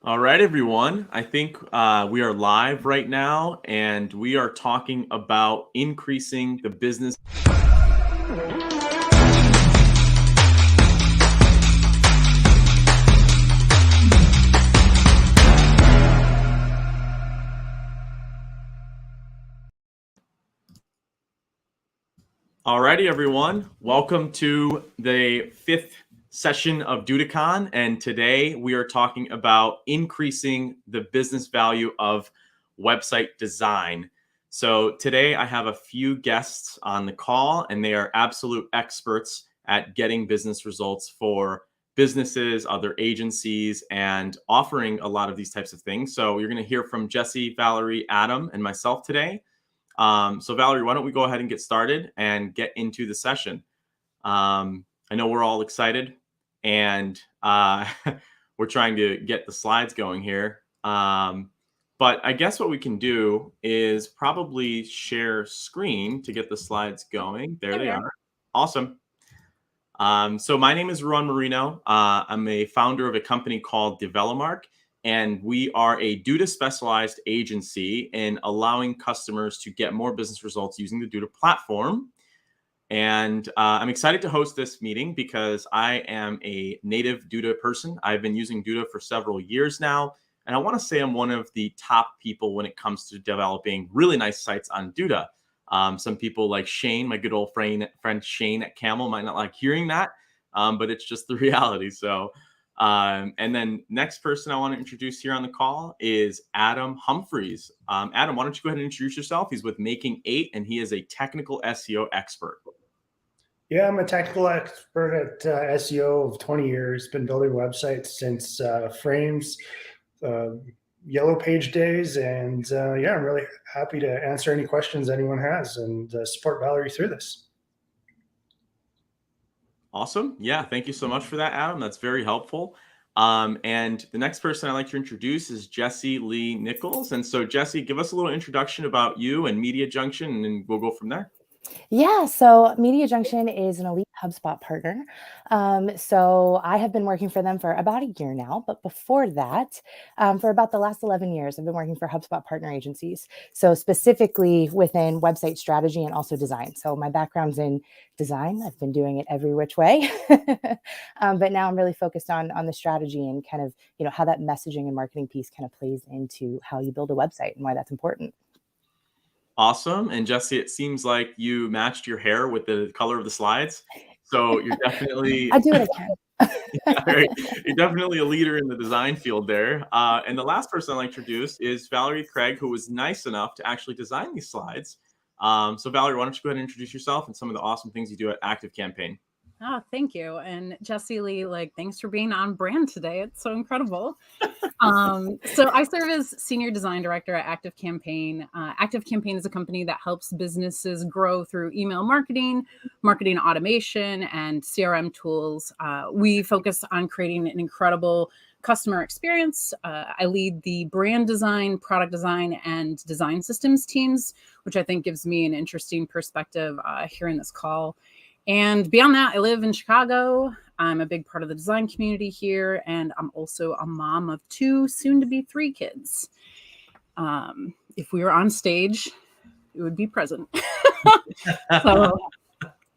All right, everyone. I think we are live right now, and we are talking about increasing the business. All righty, everyone. Welcome to the fifth session of DudaCon, and today we are talking about increasing the business value of website design. So today I have a few guests on the call, and they are absolute experts at getting business results for businesses, other agencies, and offering a lot of these types of things. So you're going to hear from Jesse, Valerie, Adam, and myself today. So Valerie, why don't we go ahead and get started and get into the session? I know we're all excited, and we're trying to get the slides going here. But I guess what we can do is probably share screen to get the slides going. There they are. Awesome. So my name is Ron Marino. I'm a founder of a company called Develomark, and we are a Duda specialized agency in allowing customers to get more business results using the Duda platform. And I'm excited to host this meeting because I am a native Duda person. I've been using Duda for several years now, and I want to say I'm one of the top people when it comes to developing really nice sites on Duda. Some people like Shane, my good old friend Shane at Camel, might not like hearing that, but it's just the reality. So, and then next person I want to introduce here on the call is Adam Humphreys. Adam, why don't you go ahead and introduce yourself? He's with Making 8, and he is a technical SEO expert. Yeah, I'm a technical expert at SEO of 20 years. Been building websites since Frames, Yellow Page days, and yeah, I'm really happy to answer any questions anyone has and support Valerie through this. Awesome. Yeah, thank you so much for that, Adam. That's very helpful. And the next person I'd like to introduce is Jesse Lee Nichols. And so, Jesse, give us a little introduction about you and Media Junction, and then we'll go from there. Yeah, so Media Junction is an elite HubSpot partner. So I have been working for them for about a year now, but before that, for about the last 11 years, I've been working for HubSpot partner agencies. So specifically within website strategy and also design. So my background's in design. I've been doing it every which way, but now I'm really focused on the strategy and kind of, how that messaging and marketing piece kind of plays into how you build a website and why that's important. Awesome. And Jesse, it seems like you matched your hair with the color of the slides. So you're definitely I do what I can. You're definitely a leader in the design field there. And the last person I'd like to introduce is Valerie Craig, who was nice enough to actually design these slides. So Valerie, why don't you go ahead and introduce yourself and some of the awesome things you do at ActiveCampaign. Oh, thank you. And Jesse Lee, thanks for being on brand today. It's so incredible. So I serve as Senior Design Director at ActiveCampaign. ActiveCampaign is a company that helps businesses grow through email marketing, marketing automation, and CRM tools. We focus on creating an incredible customer experience. I lead the brand design, product design, and design systems teams, which I think gives me an interesting perspective here in this call. And beyond that, I live in Chicago. I'm a big part of the design community here, and I'm also a mom of 2, soon-to-be 3 kids. If we were on stage, it would be present. So,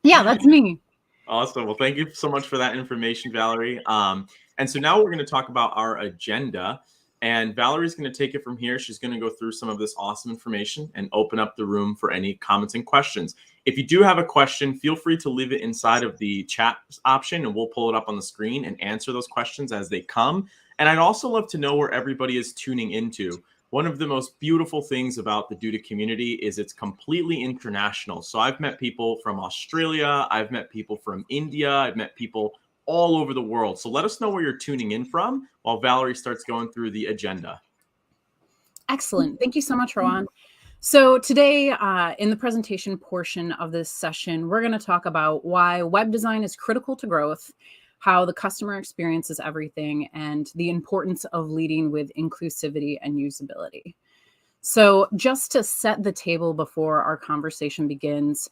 yeah, that's me. Awesome. Well, thank you so much for that information, Valerie. And so now we're going to talk about our agenda. And Valerie's going to take it from here. She's going to go through some of this awesome information and open up the room for any comments and questions. If you do have a question, feel free to leave it inside of the chat option, and we'll pull it up on the screen and answer those questions as they come. And I'd also love to know where everybody is tuning into. One of the most beautiful things about the Duda community is it's completely international. So I've met people from Australia, I've met people from India, I've met people all over the world. So let us know where you're tuning in from while Valerie starts going through the agenda. Excellent. Thank you so much, Rowan. So today, in the presentation portion of this session, we're going to talk about why web design is critical to growth, how the customer experience is everything, and the importance of leading with inclusivity and usability. So just to set the table before our conversation begins,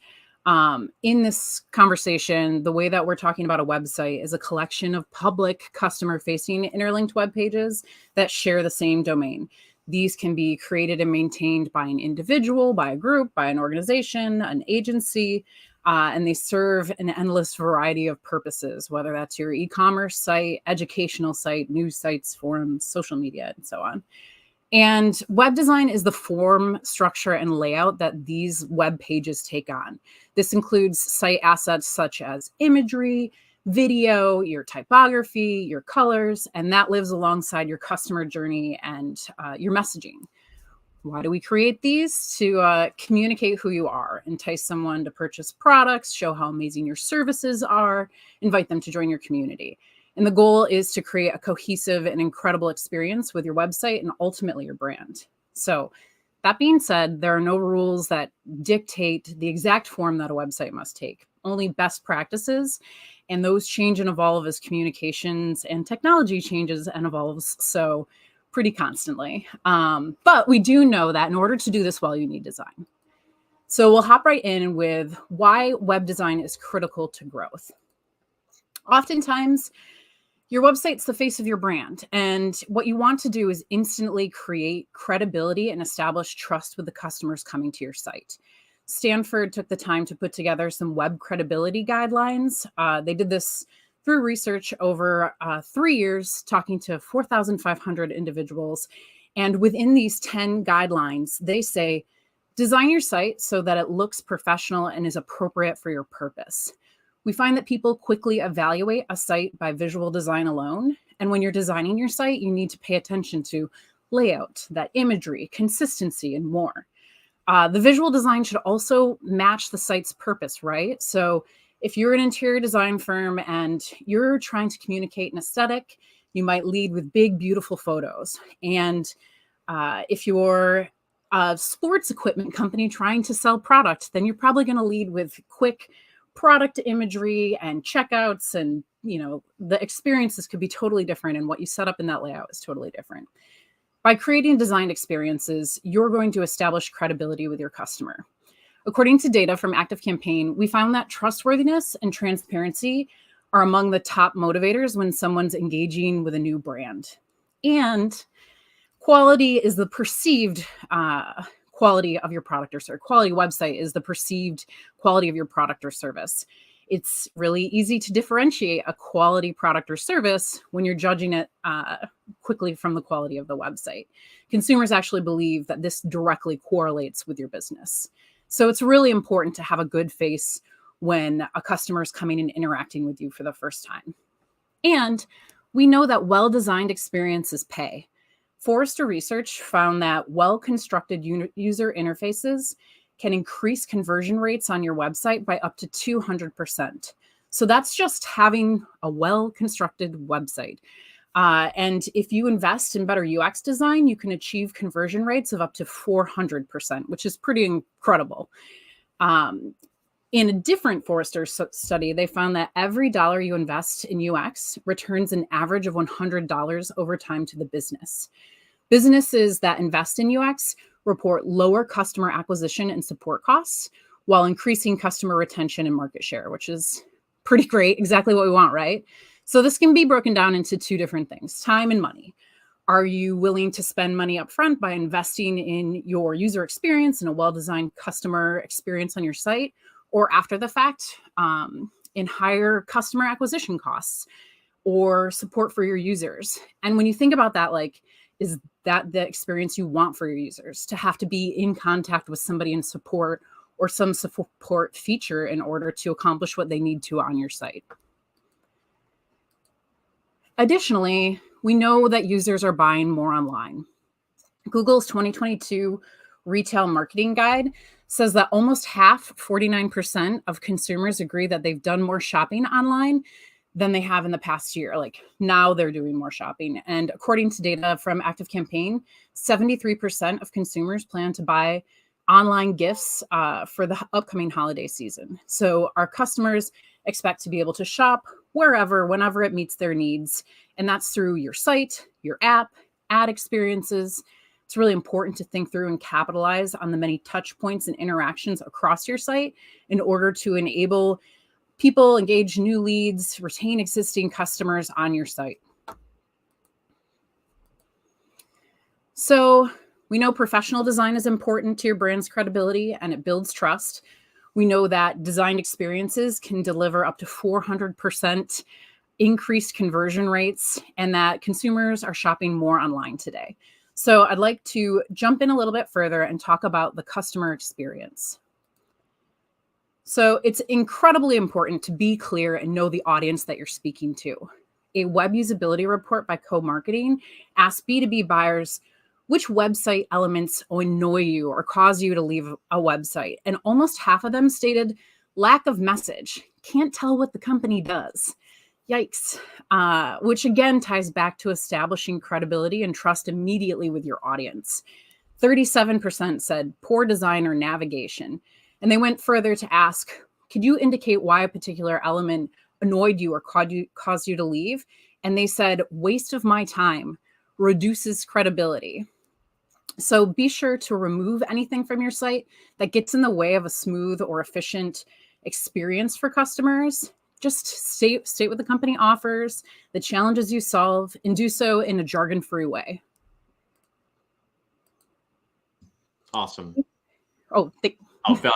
In this conversation, the way that we're talking about a website is a collection of public customer-facing interlinked web pages that share the same domain. These can be created and maintained by an individual, by a group, by an organization, an agency, and they serve an endless variety of purposes, whether that's your e-commerce site, educational site, news sites, forums, social media, and so on. And web design is the form, structure, and layout that these web pages take on. This includes site assets such as imagery, video, your typography, your colors, and that lives alongside your customer journey and your messaging. Why do we create these? To communicate who you are, entice someone to purchase products, show how amazing your services are, invite them to join your community. And the goal is to create a cohesive and incredible experience with your website and ultimately your brand. So that being said, there are no rules that dictate the exact form that a website must take, only best practices. And those change and evolve as communications and technology changes and evolves. So pretty constantly. But we do know that in order to do this well, you need design. So we'll hop right in with why web design is critical to growth. Oftentimes, your website's the face of your brand. And what you want to do is instantly create credibility and establish trust with the customers coming to your site. Stanford took the time to put together some web credibility guidelines. They did this through research over 3 years, talking to 4,500 individuals. And within these 10 guidelines, they say, design your site so that it looks professional and is appropriate for your purpose. We find that people quickly evaluate a site by visual design alone. And when you're designing your site, you need to pay attention to layout, that imagery, consistency, and more. The visual design should also match the site's purpose, right? So if you're an interior design firm and you're trying to communicate an aesthetic, you might lead with big, beautiful photos. And if you're a sports equipment company trying to sell product, then you're probably going to lead with quick product imagery and checkouts, and the experiences could be totally different, and what you set up in that layout is totally different. By creating designed experiences, you're going to establish credibility with your customer. According to data from ActiveCampaign, we found that trustworthiness and transparency are among the top motivators when someone's engaging with a new brand. And quality is the perceived quality of your product or service. Quality website is the perceived quality of your product or service. It's really easy to differentiate a quality product or service when you're judging it quickly from the quality of the website. Consumers actually believe that this directly correlates with your business. So it's really important to have a good face when a customer is coming and interacting with you for the first time. And we know that well-designed experiences pay. Forrester research found that well-constructed user interfaces can increase conversion rates on your website by up to 200%. So that's just having a well-constructed website. And if you invest in better UX design, you can achieve conversion rates of up to 400%, which is pretty incredible. In a different Forrester study, they found that every dollar you invest in UX returns an average of $100 over time to the business. Businesses that invest in UX report lower customer acquisition and support costs while increasing customer retention and market share, which is pretty great, exactly what we want, right? So this can be broken down into two different things, time and money. Are you willing to spend money up front by investing in your user experience and a well-designed customer experience on your site, or after the fact in higher customer acquisition costs or support for your users? And when you think about that, is that the experience you want for your users, to have to be in contact with somebody in support or some support feature in order to accomplish what they need to on your site? Additionally, we know that users are buying more online. Google's 2022 Retail Marketing Guide says that almost half, 49% of consumers agree that they've done more shopping online than they have in the past year. Now they're doing more shopping. And according to data from ActiveCampaign, 73% of consumers plan to buy online gifts for the upcoming holiday season. So our customers expect to be able to shop wherever, whenever it meets their needs. And that's through your site, your app, ad experiences, It's really important to think through and capitalize on the many touch points and interactions across your site in order to enable people, engage new leads, retain existing customers on your site. So we know professional design is important to your brand's credibility and it builds trust. We know that designed experiences can deliver up to 400% increased conversion rates and that consumers are shopping more online today. So I'd like to jump in a little bit further and talk about the customer experience. So it's incredibly important to be clear and know the audience that you're speaking to. A web usability report by Co-Marketing asked B2B buyers which website elements annoy you or cause you to leave a website. And almost half of them stated lack of message. Can't tell what the company does. Yikes. Which again ties back to establishing credibility and trust immediately with your audience. 37% said poor design or navigation. And they went further to ask, could you indicate why a particular element annoyed you or caused you to leave? And they said, waste of my time, reduces credibility. So be sure to remove anything from your site that gets in the way of a smooth or efficient experience for customers. Just state what the company offers, the challenges you solve, and do so in a jargon-free way. Awesome. Valerie,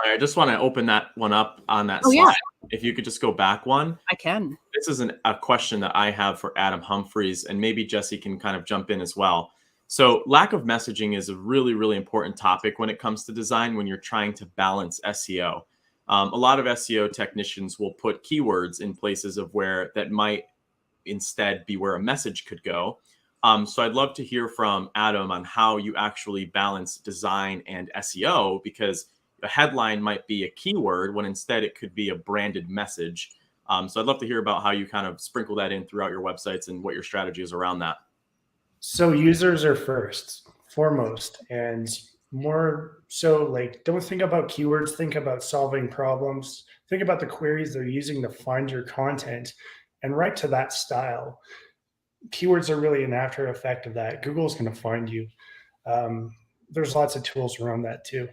I just want to open that one up on that slide. Yeah. If you could just go back one. I can. This is a question that I have for Adam Humphreys, and maybe Jesse can kind of jump in as well. So lack of messaging is a really, really important topic when it comes to design when you're trying to balance SEO. A lot of SEO technicians will put keywords in places of where that might instead be where a message could go. So I'd love to hear from Adam on how you actually balance design and SEO, because a headline might be a keyword when instead it could be a branded message. So I'd love to hear about how you kind of sprinkle that in throughout your websites and what your strategy is around that. So users are foremost, and more so like, don't think about keywords, think about solving problems, think about the queries they're using to find your content and write to that style. Keywords are really an after effect of that. Google's going to find you. There's lots of tools around that too.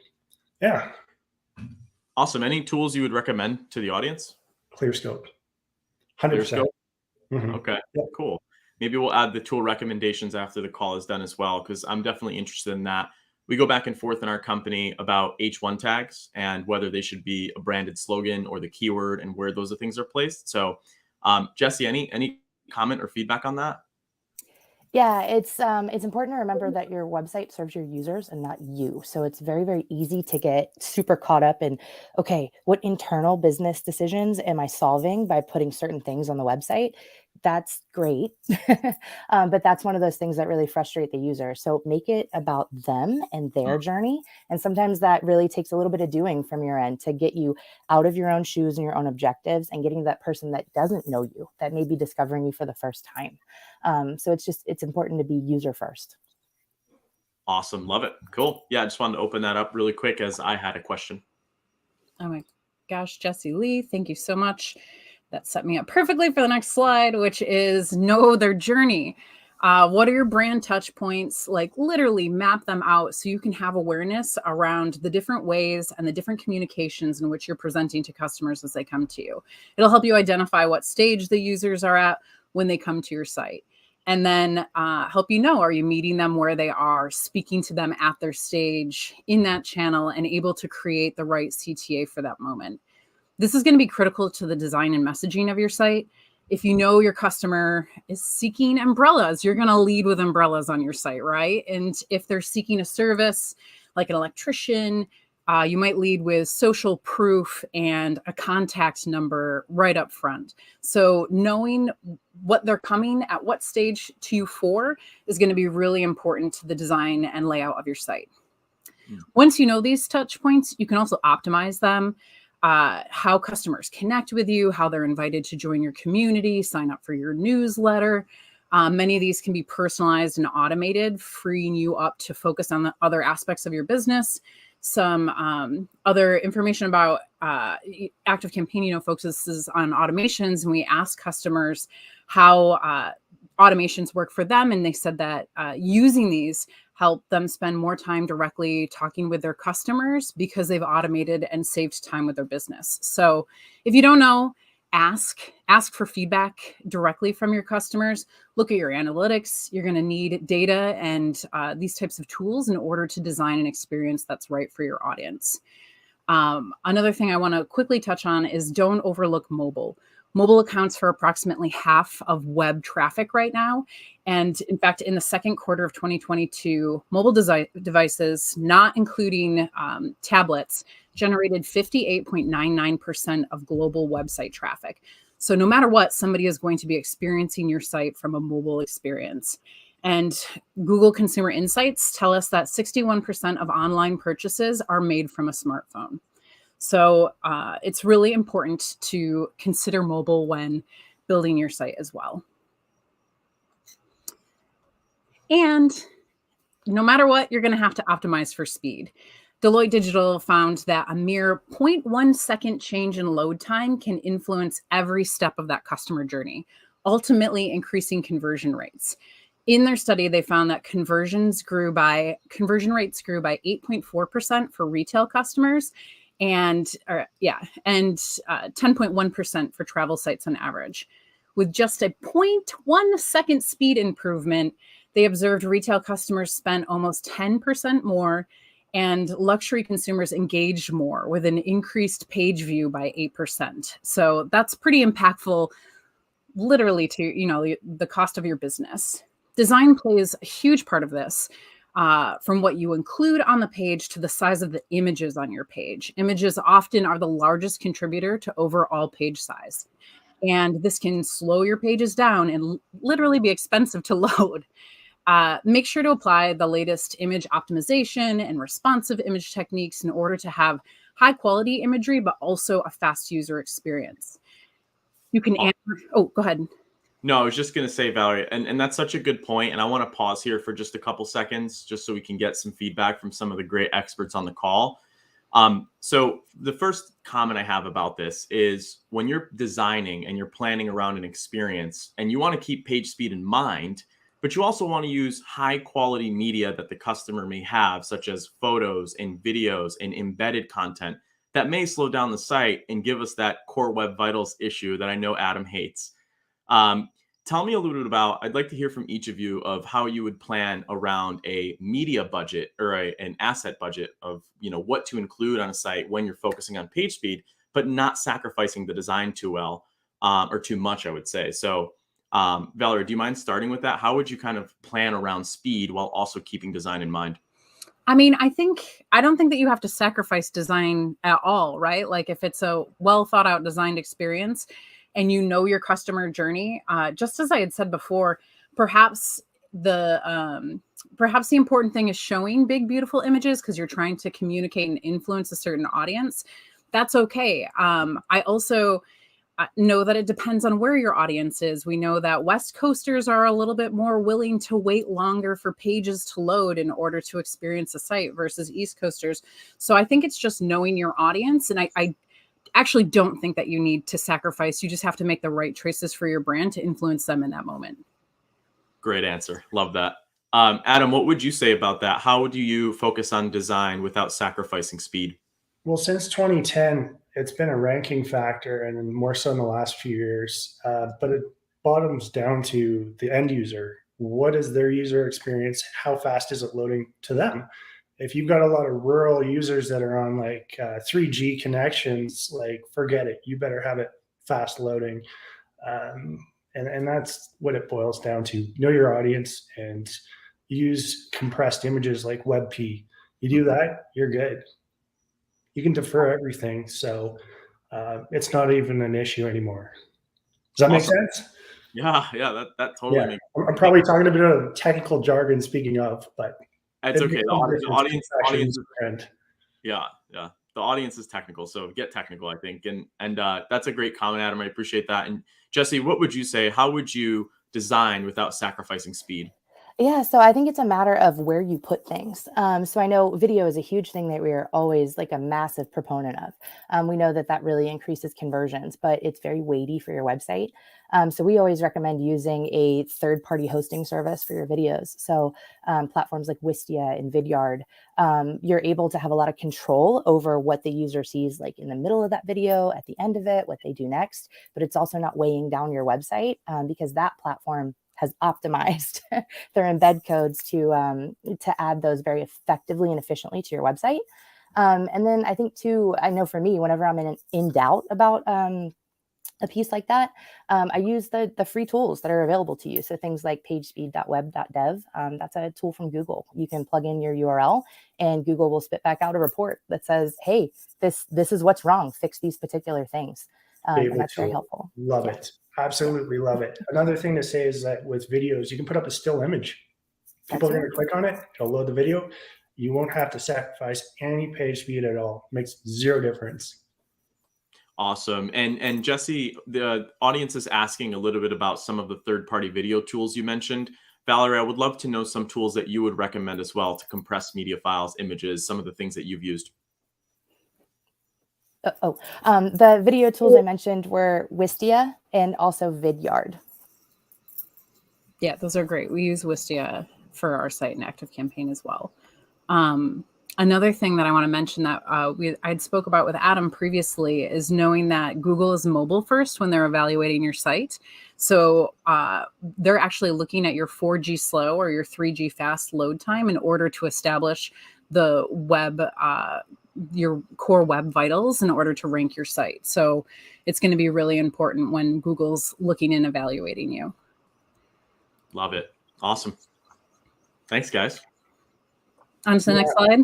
Yeah. Awesome. Any tools you would recommend to the audience? ClearScope. 100%. Mm-hmm. Okay, yep. Cool. Maybe we'll add the tool recommendations after the call is done as well, because I'm definitely interested in that. We go back and forth in our company about H1 tags and whether they should be a branded slogan or the keyword and where those things are placed. So Jesse, any comment or feedback on that? Yeah, it's important to remember that your website serves your users and not you. So it's very, very easy to get super caught up in, okay, what internal business decisions am I solving by putting certain things on the website? That's great. But that's one of those things that really frustrate the user. So make it about them and their journey. And sometimes that really takes a little bit of doing from your end to get you out of your own shoes and your own objectives and getting to that person that doesn't know you, that may be discovering you for the first time. So it's important to be user first. Awesome. Love it. Cool. Yeah. I just wanted to open that up really quick as I had a question. Oh my gosh, Jesse Lee, thank you so much. That set me up perfectly for the next slide, which is know their journey. What are your brand touch points? Like literally map them out so you can have awareness around the different ways and the different communications in which you're presenting to customers as they come to you. It'll help you identify what stage the users are at when they come to your site. And then help you know, are you meeting them where they are, speaking to them at their stage in that channel and able to create the right CTA for that moment. This is going to be critical to the design and messaging of your site. If you know your customer is seeking umbrellas, you're going to lead with umbrellas on your site, right? And if they're seeking a service like an electrician, you might lead with social proof and a contact number right up front. So knowing what they're coming at what stage to you for is going to be really important to the design and layout of your site. Once you know these touch points, you can also optimize them. How customers connect with you, how they're invited to join your community, sign up for your newsletter. Many of these can be personalized and automated, freeing you up to focus on the other aspects of your business. Some other information about ActiveCampaign, focuses on automations, and we ask customers how automations work for them. And they said that using these help them spend more time directly talking with their customers because they've automated and saved time with their business. So if you don't know, ask for feedback directly from your customers. Look at your analytics. You're going to need data and these types of tools in order to design an experience that's right for your audience. Another thing I want to quickly touch on is don't overlook mobile. Mobile accounts for approximately half of web traffic right now. And in fact, in the second quarter of 2022, mobile devices, not including tablets, generated 58.99% of global website traffic. So no matter what, somebody is going to be experiencing your site from a mobile experience. And Google Consumer Insights tell us that 61% of online purchases are made from a smartphone. So it's really important to consider mobile when building your site as well. And no matter what, you're going to have to optimize for speed. Deloitte Digital found that a mere 0.1 second change in load time can influence every step of that customer journey, ultimately increasing conversion rates. In their study, they found that conversion rates grew by 8.4% for retail customers and 10.1% for travel sites on average. With just a 0.1 second speed improvement, they observed retail customers spent almost 10% more and luxury consumers engaged more with an increased page view by 8%. So that's pretty impactful, literally, to the cost of your business. Design plays a huge part of this, from what you include on the page to the size of the images on your page. Images often are the largest contributor to overall page size. And this can slow your pages down and literally be expensive to load. Make sure to apply the latest image optimization and responsive image techniques in order to have high quality imagery, but also a fast user experience. You can go ahead. No, I was just going to say, Valerie, and that's such a good point. And I want to pause here for just a couple seconds, just so we can get some feedback from some of the great experts on the call. So the first comment I have about this is when you're designing and you're planning around an experience and you want to keep page speed in mind, but you also want to use high quality media that the customer may have, such as photos and videos and embedded content that may slow down the site and give us that core web vitals issue that I know Adam hates. Tell me a little bit about, I'd like to hear from each of you of how you would plan around a media budget or an asset budget of, what to include on a site when you're focusing on page speed, but not sacrificing the design too well, or too much, I would say. So, Valerie, do you mind starting with that? How would you kind of plan around speed while also keeping design in mind? I mean, I don't think that you have to sacrifice design at all, right? Like if it's a well thought out designed experience and you know your customer journey, just as I had said before, perhaps the important thing is showing big, beautiful images because you're trying to communicate and influence a certain audience. That's okay. I also know that it depends on where your audience is. We know that West Coasters are a little bit more willing to wait longer for pages to load in order to experience a site versus East Coasters. So I think it's just knowing your audience. And I actually don't think that you need to sacrifice. You just have to make the right choices for your brand to influence them in that moment. Great answer. Love that. Adam, what would you say about that? How do you focus on design without sacrificing speed? Well, since 2010, it's been a ranking factor, and more so in the last few years. But it bottoms down to the end user. What is their user experience? How fast is it loading to them? If you've got a lot of rural users that are on 3G connections, forget it. You better have it fast loading. And that's what it boils down to. Know your audience and use compressed images like WebP. You do that, you're good. You can defer everything. So it's not even an issue anymore. Does that make sense? Yeah, that totally makes sense. I'm probably talking a bit of technical jargon speaking of, but it's okay. The audience yeah. The audience is technical, so get technical, I think. And that's a great comment, Adam. I appreciate that. And Jesse, what would you say? How would you design without sacrificing speed? Yeah, so I think it's a matter of where you put things. So I know video is a huge thing that we are always a massive proponent of. We know that really increases conversions, but it's very weighty for your website. So we always recommend using a third-party hosting service for your videos. So platforms like Wistia and Vidyard, you're able to have a lot of control over what the user sees, like in the middle of that video, at the end of it, what they do next. But it's also not weighing down your website because that platform has optimized their embed codes to add those very effectively and efficiently to your website. And then I think too, I know for me, whenever I'm in doubt about a piece like that, I use the free tools that are available to you. So things like pagespeed.web.dev, that's a tool from Google. You can plug in your URL and Google will spit back out a report that says, hey, this is what's wrong. Fix these particular things. And that's very helpful. Love it. Absolutely love it. Another thing to say is that with videos, you can put up a still image. People are going to click on it. It'll load the video. You won't have to sacrifice any page speed at all. It makes zero difference. Awesome. And Jesse, the audience is asking a little bit about some of the third-party video tools you mentioned. Valerie, I would love to know some tools that you would recommend as well to compress media files, images, some of the things that you've used. The video tools I mentioned were Wistia and also Vidyard. Yeah, those are great. We use Wistia for our site and ActiveCampaign as well. Another thing that I want to mention that I'd spoke about with Adam previously is knowing that Google is mobile first when they're evaluating your site. So they're actually looking at your 4G slow or your 3G fast load time in order to establish the web, your core web vitals in order to rank your site. So it's going to be really important when Google's looking and evaluating you. Love it. Awesome. Thanks, guys. On to the next slide.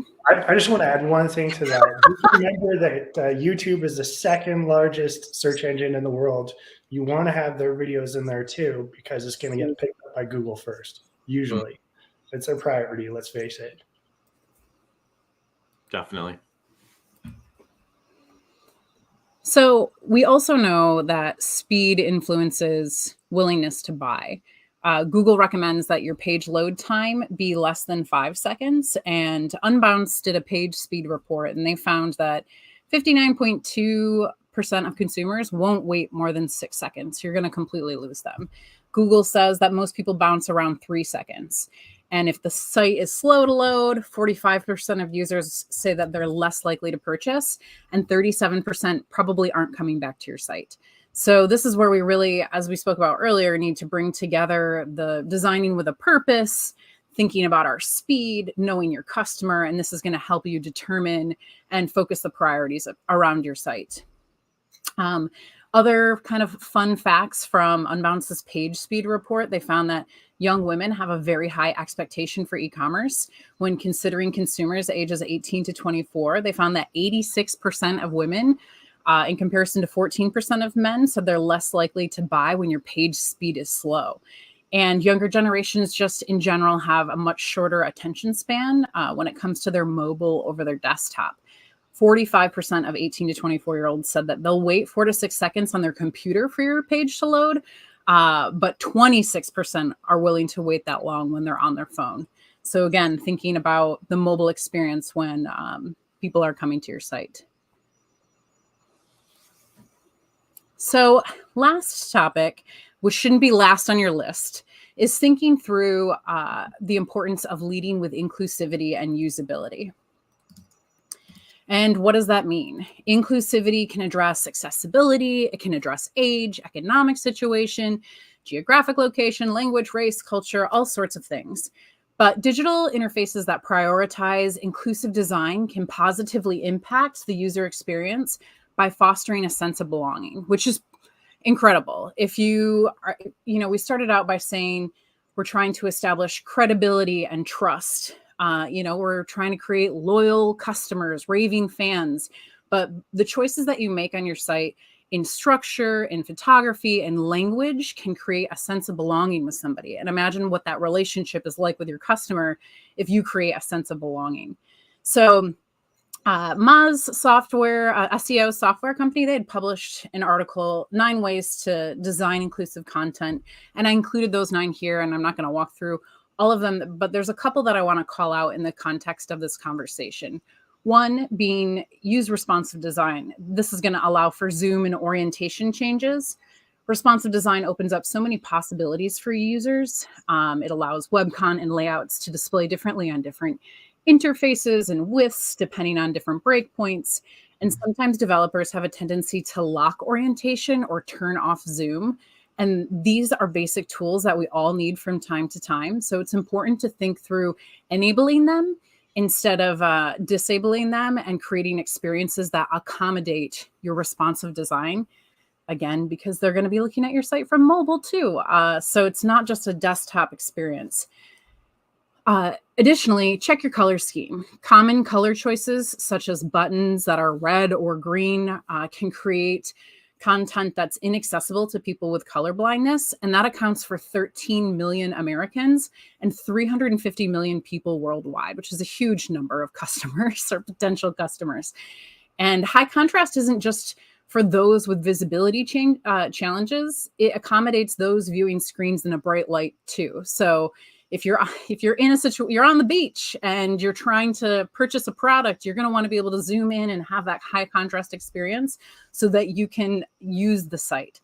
I just want to add one thing to that. Just remember that YouTube is the second largest search engine in the world. You want to have their videos in there too, because it's going to get picked up by Google first. Usually, it's a priority. Let's face it. Definitely. So we also know that speed influences willingness to buy. Google recommends that your page load time be less than 5 seconds, and Unbounce did a page speed report, and they found that 59.2% of consumers won't wait more than 6 seconds. You're going to completely lose them. Google says that most people bounce around 3 seconds. And if the site is slow to load, 45% of users say that they're less likely to purchase, and 37% probably aren't coming back to your site. So this is where we really, as we spoke about earlier, need to bring together the designing with a purpose, thinking about our speed, knowing your customer, and this is going to help you determine and focus the priorities around your site. Other kind of fun facts from Unbounce's page speed report, they found that young women have a very high expectation for e-commerce. When considering consumers ages 18 to 24, they found that 86% of women, in comparison to 14% of men, said they're less likely to buy when your page speed is slow. And younger generations just in general have a much shorter attention span when it comes to their mobile over their desktop. 45% of 18 to 24-year-olds said that they'll wait 4 to 6 seconds on their computer for your page to load, but 26% are willing to wait that long when they're on their phone. So again, thinking about the mobile experience when people are coming to your site. So last topic, which shouldn't be last on your list, is thinking through the importance of leading with inclusivity and usability. And what does that mean? Inclusivity can address accessibility, it can address age, economic situation, geographic location, language, race, culture, all sorts of things. But digital interfaces that prioritize inclusive design can positively impact the user experience by fostering a sense of belonging, which is incredible. If you are, we started out by saying we're trying to establish credibility and trust. We're trying to create loyal customers, raving fans, but the choices that you make on your site in structure, in photography, and language can create a sense of belonging with somebody. And imagine what that relationship is like with your customer if you create a sense of belonging. So Moz Software, SEO software company, they had published an article, 9 ways to design inclusive content. And I included those 9 here, and I'm not going to walk through all of them, but there's a couple that I want to call out in the context of this conversation. One being use responsive design. This is going to allow for zoom and orientation changes. Responsive design opens up so many possibilities for users. It allows webcon and layouts to display differently on different interfaces and widths, depending on different breakpoints. And sometimes developers have a tendency to lock orientation or turn off zoom. And these are basic tools that we all need from time to time. So it's important to think through enabling them instead of disabling them and creating experiences that accommodate your responsive design. Again, because they're going to be looking at your site from mobile too. So it's not just a desktop experience. Additionally, check your color scheme. Common color choices, such as buttons that are red or green, can create content that's inaccessible to people with color blindness. And that accounts for 13 million Americans and 350 million people worldwide, which is a huge number of customers or potential customers. And high contrast isn't just for those with visibility challenges. It accommodates those viewing screens in a bright light too. So if you're in a situation, you're on the beach and you're trying to purchase a product, you're going to want to be able to zoom in and have that high contrast experience so that you can use the site.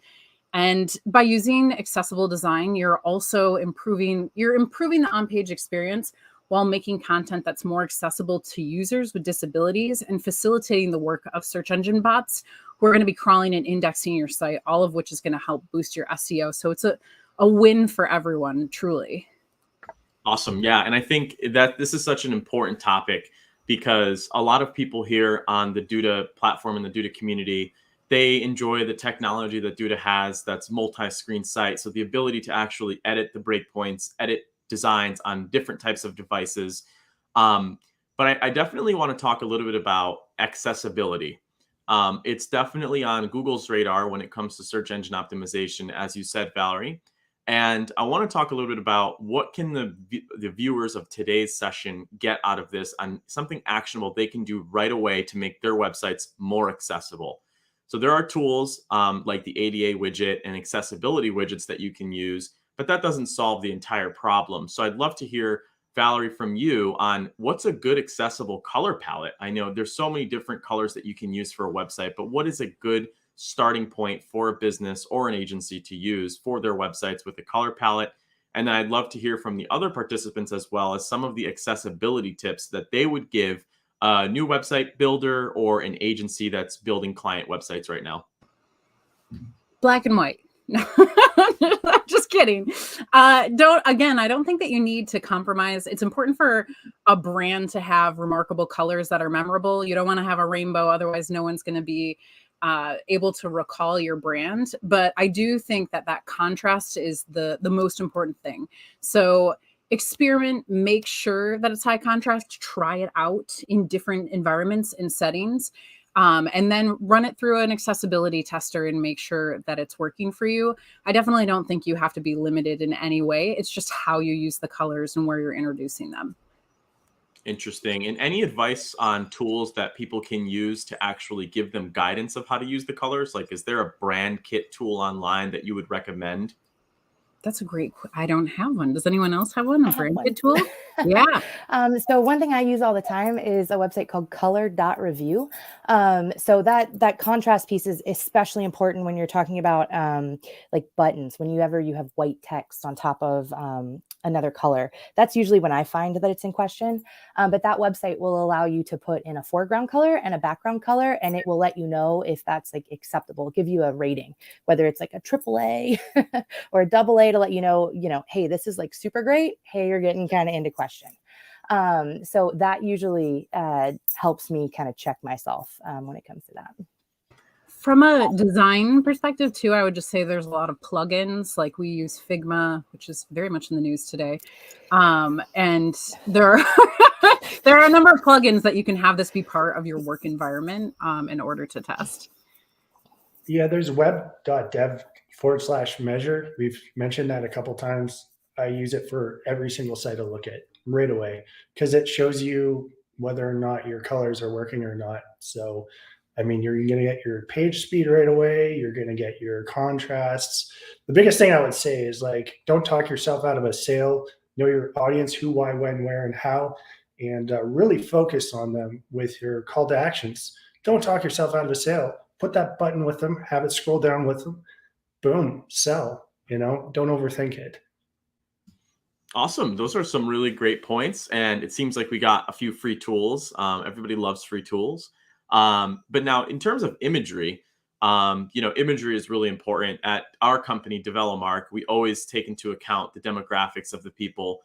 And by using accessible design, you're also improving the on-page experience while making content that's more accessible to users with disabilities and facilitating the work of search engine bots who are going to be crawling and indexing your site, all of which is going to help boost your SEO. So it's a win for everyone, truly. Awesome. Yeah. And I think that this is such an important topic because a lot of people here on the Duda platform and the Duda community, they enjoy the technology that Duda has that's multi-screen site. So the ability to actually edit the breakpoints, edit designs on different types of devices. But I definitely want to talk a little bit about accessibility. It's definitely on Google's radar when it comes to search engine optimization, as you said, Valerie. And I want to talk a little bit about what can the viewers of today's session get out of this on something actionable they can do right away to make their websites more accessible. So there are tools like the ADA widget and accessibility widgets that you can use, but that doesn't solve the entire problem. So I'd love to hear, Valerie, from you on what's a good accessible color palette. I know there's so many different colors that you can use for a website, but what is a good starting point for a business or an agency to use for their websites with a color palette? And then I'd love to hear from the other participants as well as some of the accessibility tips that they would give a new website builder or an agency that's building client websites right now. Black and white. No, just kidding. I don't think that you need to compromise. It's important for a brand to have remarkable colors that are memorable. You don't want to have a rainbow, otherwise no one's going to be able to recall your brand. But I do think that contrast is the most important thing. So experiment, make sure that it's high contrast, try it out in different environments and settings. And then run it through an accessibility tester and make sure that it's working for you. I definitely don't think you have to be limited in any way. It's just how you use the colors and where you're introducing them. Interesting. And any advice on tools that people can use to actually give them guidance of how to use the colors? Like, is there a brand kit tool online that you would recommend? That's a great. I don't have one. Does anyone else have one? A brand kit tool? Yeah. So one thing I use all the time is a website called color.review. So that contrast piece is especially important when you're talking about like buttons. Whenever you have white text on top of another color, that's usually when I find that it's in question. But that website will allow you to put in a foreground color and a background color, and it will let you know if that's like acceptable. It'll give you a rating, whether it's like a AAA or a AA, to let you know, hey, this is like super great. Hey, you're getting kind of into question. So that usually helps me kind of check myself when it comes to that. From a design perspective too, I would just say there's a lot of plugins. Like we use Figma, which is very much in the news today. And there are there are a number of plugins that you can have this be part of your work environment in order to test. Yeah, there's web.dev/measure. We've mentioned that a couple times. I use it for every single site I look at right away because it shows you whether or not your colors are working or not. So, I mean, you're going to get your page speed right away. You're going to get your contrasts. The biggest thing I would say is like, don't talk yourself out of a sale. Know your audience, who, why, when, where, and how, and really focus on them with your call to actions. Don't talk yourself out of a sale. Put that button with them, have it scroll down with them. boom, sell. Don't overthink it. Awesome. Those are some really great points. And it seems like we got a few free tools. Everybody loves free tools. But now, in terms of imagery, imagery is really important. At our company, DevelopMark, we always take into account the demographics of the people.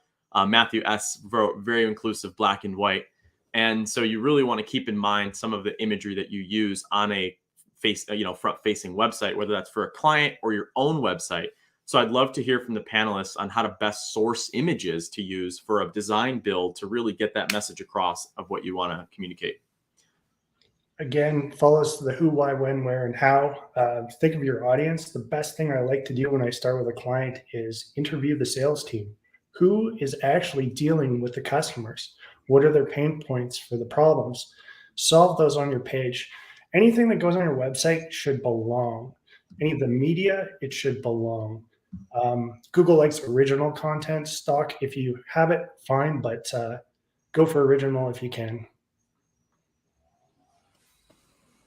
Matthew S. wrote very inclusive black and white. And so you really want to keep in mind some of the imagery that you use on a front-facing website, whether that's for a client or your own website. So I'd love to hear from the panelists on how to best source images to use for a design build to really get that message across of what you want to communicate. Again, follows the who, why, when, where, and how. Think of your audience. The best thing I like to do when I start with a client is interview the sales team. Who is actually dealing with the customers? What are their pain points for the problems? Solve those on your page. Anything that goes on your website should belong. Any of the media, it should belong. Google likes original content stock. If you have it, fine, but go for original if you can.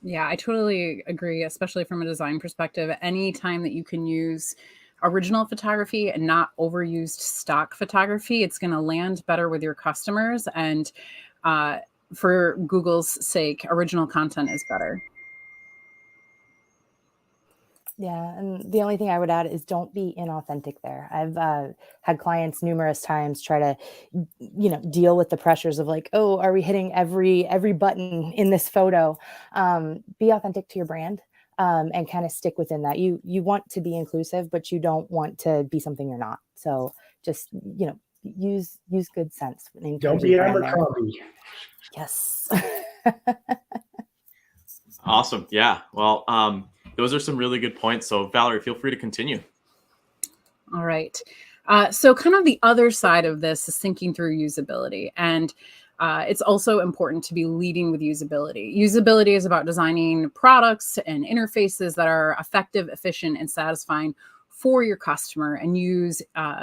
Yeah, I totally agree, especially from a design perspective. Any time that you can use original photography and not overused stock photography, it's going to land better with your customers. And for Google's sake, original content is better. Yeah, and the only thing I would add is don't be inauthentic there. I've had clients numerous times try to, deal with the pressures of like, oh, are we hitting every button in this photo? Be authentic to your brand and kind of stick within that. You want to be inclusive, but you don't want to be something you're not. So just use good sense. Don't be Abercrombie. Yes. Awesome. Yeah. Well, those are some really good points. So Valerie, feel free to continue. All right. So kind of the other side of this is thinking through usability. And it's also important to be leading with usability. Usability is about designing products and interfaces that are effective, efficient, and satisfying for your customer, and use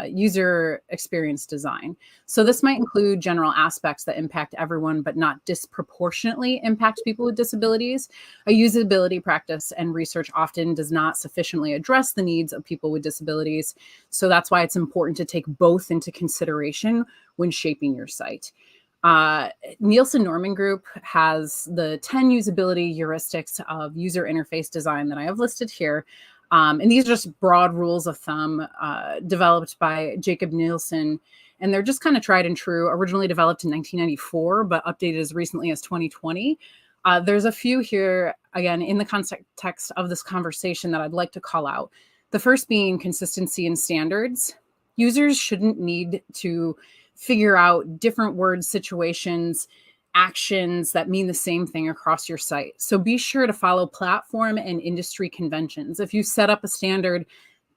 user experience design. So this might include general aspects that impact everyone, but not disproportionately impact people with disabilities. A usability practice and research often does not sufficiently address the needs of people with disabilities. So that's why it's important to take both into consideration when shaping your site. Nielsen Norman Group has the 10 usability heuristics of user interface design that I have listed here. And these are just broad rules of thumb developed by Jacob Nielsen. And they're just kind of tried and true, originally developed in 1994, but updated as recently as 2020. There's a few here, again, in the context of this conversation that I'd like to call out. The first being consistency in standards. Users shouldn't need to figure out different word situations, actions that mean the same thing across your site. So be sure to follow platform and industry conventions. If you set up a standard,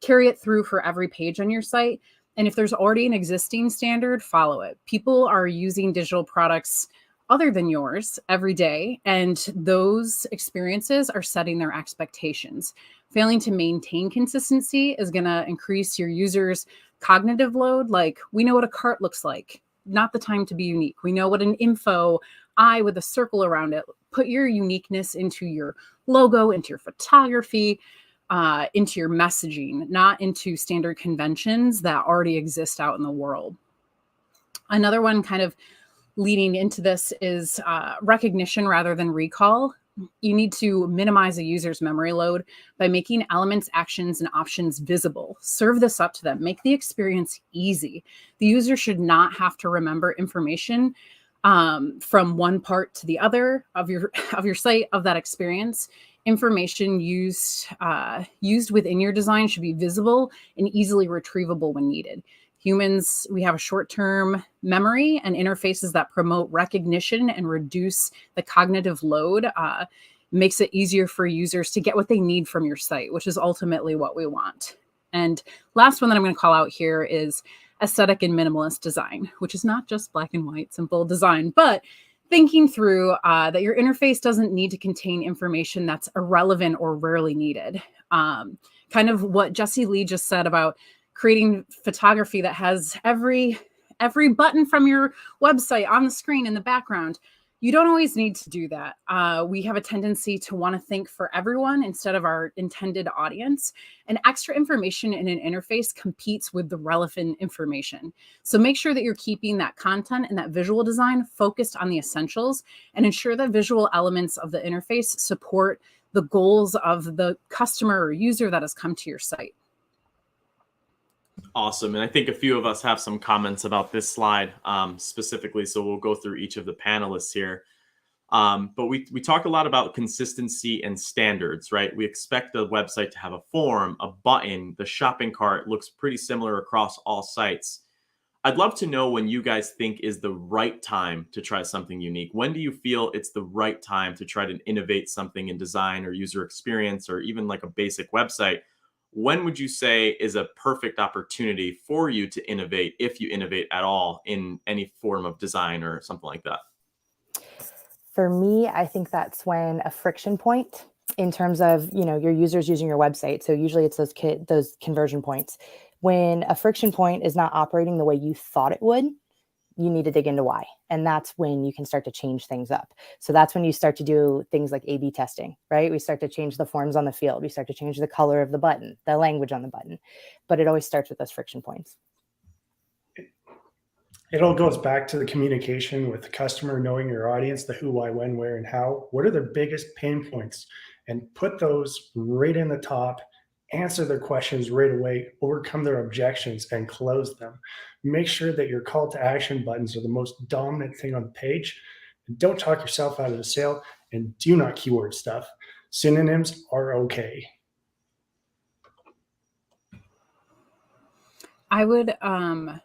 carry it through for every page on your site. And if there's already an existing standard, follow it. People are using digital products other than yours every day, and those experiences are setting their expectations. Failing to maintain consistency is going to increase your users' cognitive load. Like, we know what a cart looks like. Not the time to be unique. We know what an info eye with a circle around it. Put your uniqueness into your logo, into your photography, into your messaging, not into standard conventions that already exist out in the world. Another one kind of leading into this is recognition rather than recall. You need to minimize a user's memory load by making elements, actions, and options visible. Serve this up to them. Make the experience easy. The user should not have to remember information from one part to the other of your site, of that experience. Information used within your design should be visible and easily retrievable when needed. Humans, we have a short-term memory, and interfaces that promote recognition and reduce the cognitive load makes it easier for users to get what they need from your site, which is ultimately what we want. And last one that I'm going to call out here is aesthetic and minimalist design, which is not just black and white, simple design, but thinking through that your interface doesn't need to contain information that's irrelevant or rarely needed. Kind of what Jesse Lee just said about creating photography that has every button from your website on the screen in the background. You don't always need to do that. We have a tendency to want to think for everyone instead of our intended audience. And extra information in an interface competes with the relevant information. So make sure that you're keeping that content and that visual design focused on the essentials, and ensure that visual elements of the interface support the goals of the customer or user that has come to your site. Awesome. And I think a few of us have some comments about this slide specifically. So we'll go through each of the panelists here. But we talk a lot about consistency and standards, right? We expect the website to have a form, a button, the shopping cart looks pretty similar across all sites. I'd love to know when you guys think is the right time to try something unique. When do you feel it's the right time to try to innovate something in design or user experience or even like a basic website? When would you say is a perfect opportunity for you to innovate, if you innovate at all in any form of design or something like that? For me, I think that's when a friction point in terms of, your users using your website. So usually it's those conversion points. When a friction point is not operating the way you thought it would, you need to dig into why. And that's when you can start to change things up. So that's when you start to do things like A/B testing, right? We start to change the forms on the field. We start to change the color of the button, the language on the button. But it always starts with those friction points. It all goes back to the communication with the customer, knowing your audience, the who, why, when, where, and how. What are their biggest pain points? And put those right in the top, answer their questions right away, overcome their objections, and close them. Make sure that your call to action buttons are the most dominant thing on the page. And don't talk yourself out of the sale, and do not keyword stuff. Synonyms are okay. I would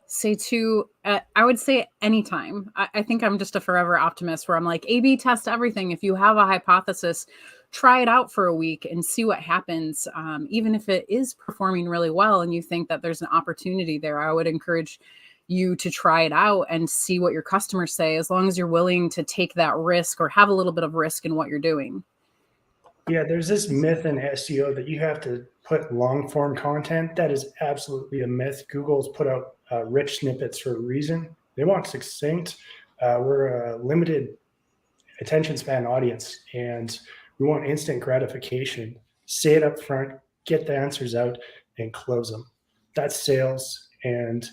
say too, I would say anytime. I think I'm just a forever optimist where I'm like, A/B test everything. If you have a hypothesis, try it out for a week and see what happens. Even if it is performing really well and you think that there's an opportunity there, I would encourage you to try it out and see what your customers say, as long as you're willing to take that risk or have a little bit of risk in what you're doing. Yeah, there's this myth in SEO that you have to put long form content. That is absolutely a myth. Google's put out rich snippets for a reason. They want succinct. We're a limited attention span audience, and we want instant gratification. Say it up front, get the answers out, and close them. That's sales. And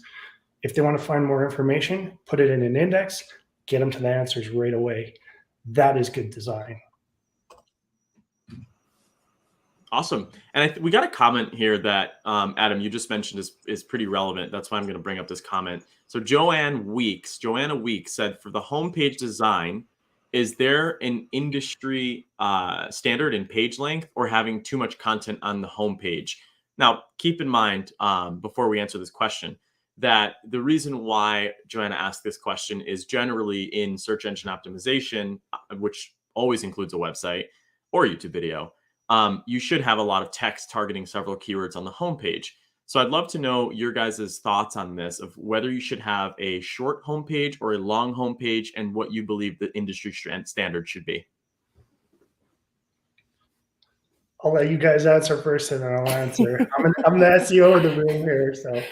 if they want to find more information, put it in an index, get them to the answers right away. That is good design. Awesome. And we got a comment here that, Adam, you just mentioned is pretty relevant. That's why I'm going to bring up this comment. So Joanna Weeks said, for the homepage design, is there an industry standard in page length or having too much content on the homepage? Now, keep in mind, before we answer this question, that the reason why Joanna asked this question is generally in search engine optimization, which always includes a website or YouTube video. You should have a lot of text targeting several keywords on the homepage. So I'd love to know your guys' thoughts on this, of whether you should have a short homepage or a long homepage, and what you believe the industry standard should be. I'll let you guys answer first, and then I'll answer. I'm the SEO of the room here, so.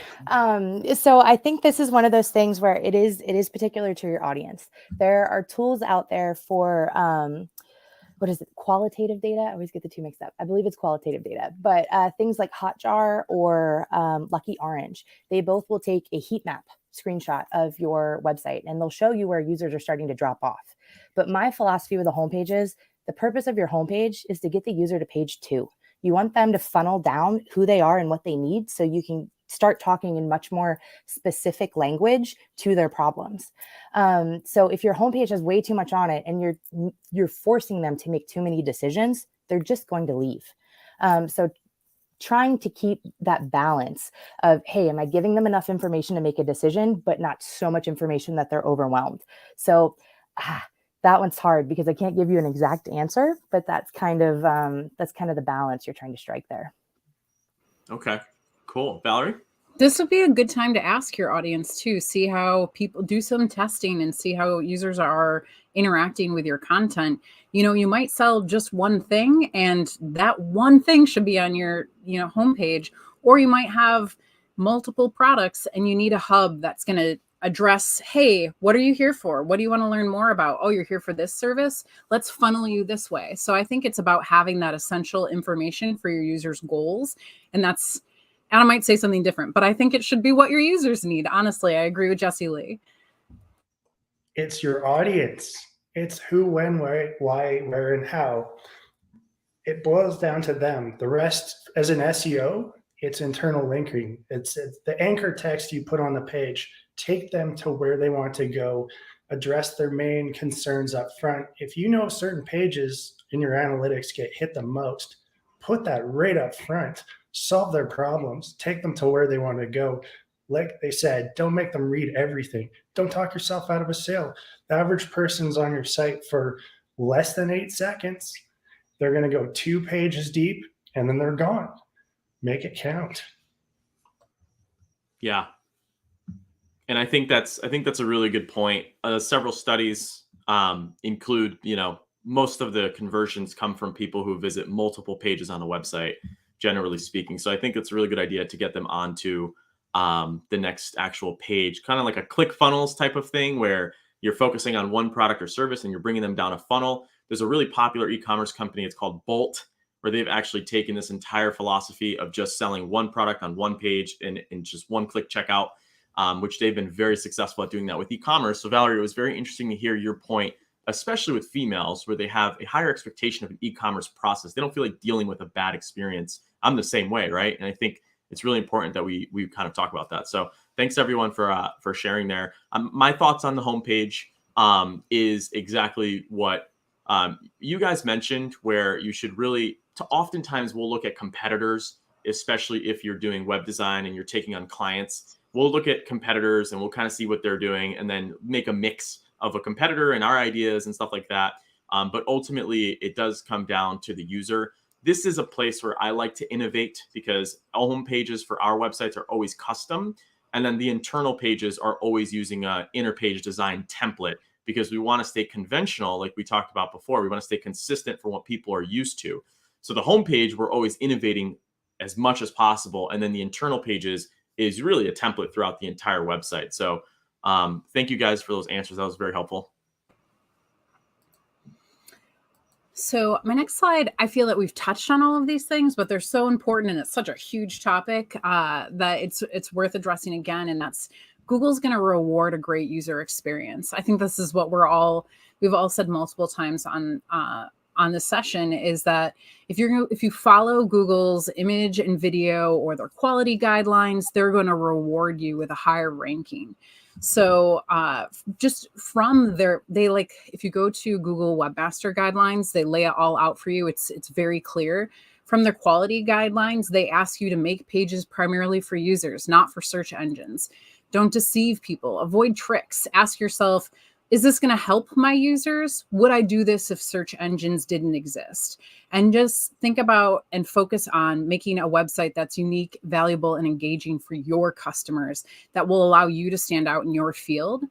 So I think this is one of those things where it is particular to your audience. There are tools out there for what is it? Qualitative data? I always get the two mixed up. I believe it's qualitative data, but things like Hotjar or Lucky Orange, they both will take a heat map screenshot of your website, and they'll show you where users are starting to drop off. But my philosophy with the homepage is, the purpose of your homepage is to get the user to page 2. You want them to funnel down who they are and what they need, so you can start talking in much more specific language to their problems. So if your homepage has way too much on it and you're forcing them to make too many decisions, they're just going to leave. So trying to keep that balance of, hey, am I giving them enough information to make a decision, but not so much information that they're overwhelmed? So that one's hard, because I can't give you an exact answer, but that's kind of the balance you're trying to strike there. Okay, cool. Valerie? This would be a good time to ask your audience too, see how people do some testing and see how users are interacting with your content. You might sell just one thing, and that one thing should be on your, homepage, or you might have multiple products and you need a hub that's going to address, hey, what are you here for? What do you want to learn more about? Oh, you're here for this service. Let's funnel you this way. So I think it's about having that essential information for your users' goals. And that's, Anna might say something different, but I think it should be what your users need. Honestly, I agree with Jessie Lee. It's your audience. It's who, when, where, why, where, and how. It boils down to them. The rest, as an SEO, it's internal linking. It's the anchor text you put on the page. Take them to where they want to go. Address their main concerns up front. If you know certain pages in your analytics get hit the most, put that right up front. Solve their problems. Take them to where they want to go. Like they said, don't make them read everything. Don't talk yourself out of a sale. The average person's on your site for less than 8 seconds. They're going to go 2 pages deep and then they're gone. Make it count. Yeah. And I think that's a really good point. Several studies include, most of the conversions come from people who visit multiple pages on a website, generally speaking. So I think it's a really good idea to get them onto the next actual page, kind of like a ClickFunnels type of thing where you're focusing on one product or service and you're bringing them down a funnel. There's a really popular e-commerce company. It's called Bolt, where they've actually taken this entire philosophy of just selling one product on one page and just one click checkout, which they've been very successful at doing that with e-commerce. So Valerie, it was very interesting to hear your point, especially with females, where they have a higher expectation of an e-commerce process. They don't feel like dealing with a bad experience. I'm the same way, right? And I think it's really important that we kind of talk about that. So thanks everyone for sharing there. My thoughts on the homepage is exactly what you guys mentioned, where you should really, oftentimes we'll look at competitors, especially if you're doing web design and you're taking on clients. We'll look at competitors and we'll kind of see what they're doing and then make a mix of a competitor and our ideas and stuff like that. But ultimately, it does come down to the user. This is a place where I like to innovate because home pages for our websites are always custom. And then the internal pages are always using an inner page design template because we want to stay conventional, like we talked about before. We want to stay consistent for what people are used to. So the homepage, we're always innovating as much as possible. And then the internal pages is really a template throughout the entire website. So thank you guys for those answers. That was very helpful. So my next slide, I feel that we've touched on all of these things, but they're so important and it's such a huge topic that it's worth addressing again. And that's Google's going to reward a great user experience. I think this is what we've all said multiple times on this session, is that if you follow Google's image and video or their quality guidelines, they're going to reward you with a higher ranking. So just from if you go to Google Webmaster Guidelines, they lay it all out for you. It's very clear. From their quality guidelines, they ask you to make pages primarily for users, not for search engines. Don't deceive people. Avoid tricks. Ask yourself, is this going to help my users? Would I do this if search engines didn't exist? And just think about and focus on making a website that's unique, valuable, and engaging for your customers that will allow you to stand out in your field.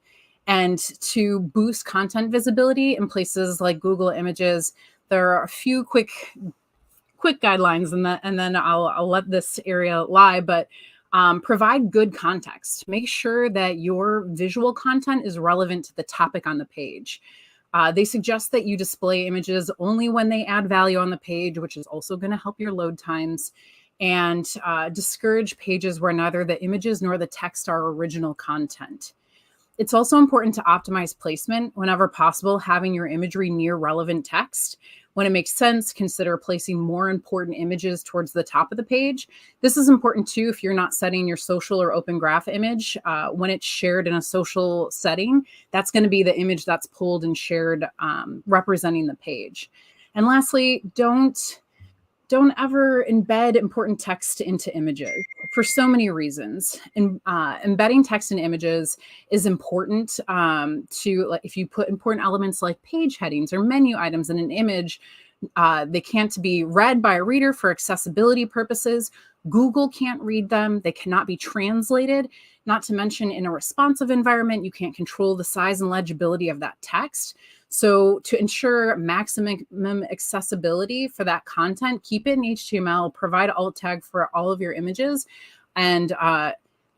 And to boost content visibility in places like Google Images, there are a few quick guidelines, and then I'll let this area lie, but provide good context. Make sure that your visual content is relevant to the topic on the page. They suggest that you display images only when they add value on the page, which is also going to help your load times, and discourage pages where neither the images nor the text are original content. It's also important to optimize placement whenever possible, having your imagery near relevant text. When it makes sense, consider placing more important images towards the top of the page. This is important too if you're not setting your social or open graph image. When it's shared in a social setting, that's going to be the image that's pulled and shared representing the page. And lastly, don't ever embed important text into images for so many reasons. And embedding text in images is important if you put important elements like page headings or menu items in an image, they can't be read by a reader for accessibility purposes. Google can't read them. They cannot be translated. Not to mention, in a responsive environment, you can't control the size and legibility of that text. So to ensure maximum accessibility for that content, keep it in HTML, provide alt tag for all of your images, and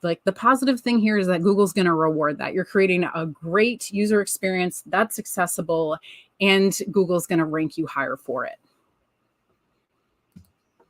like the positive thing here is that Google's going to reward that. You're creating a great user experience that's accessible, and Google's going to rank you higher for it.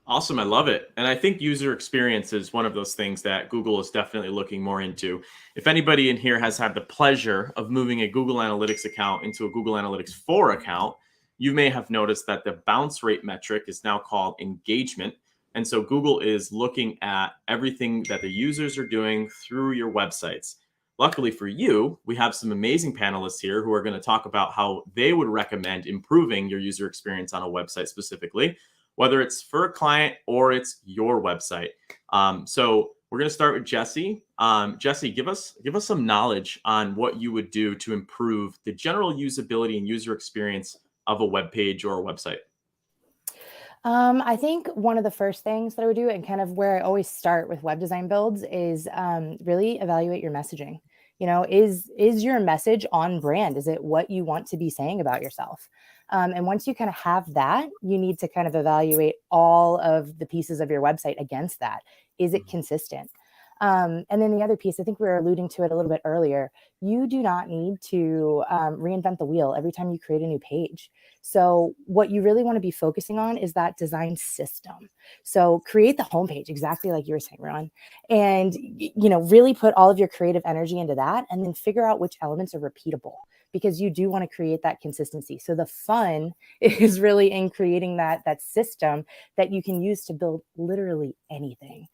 Awesome. I love it. And I think user experience is one of those things that Google is definitely looking more into. If anybody in here has had the pleasure of moving a Google Analytics account into a Google Analytics 4 account, you may have noticed that the bounce rate metric is now called engagement. And so Google is looking at everything that the users are doing through your websites. Luckily for you, we have some amazing panelists here who are going to talk about how they would recommend improving your user experience on a website specifically, whether it's for a client or it's your website. So we're going to start with Jesse. Jesse, give us some knowledge on what you would do to improve the general usability and user experience of a web page or a website. I think one of the first things that I would do, and kind of where I always start with web design builds, is really evaluate your messaging. You know, is your message on brand? Is it what you want to be saying about yourself? And once you kind of have that, you need to kind of evaluate all of the pieces of your website against that. Is it consistent? And then the other piece, I think we were alluding to it a little bit earlier, you do not need to reinvent the wheel every time you create a new page. So what you really want to be focusing on is that design system. So create the homepage exactly like you were saying, Ron, and really put all of your creative energy into that, and then figure out which elements are repeatable, because you do want to create that consistency. So the fun is really in creating that system that you can use to build literally anything.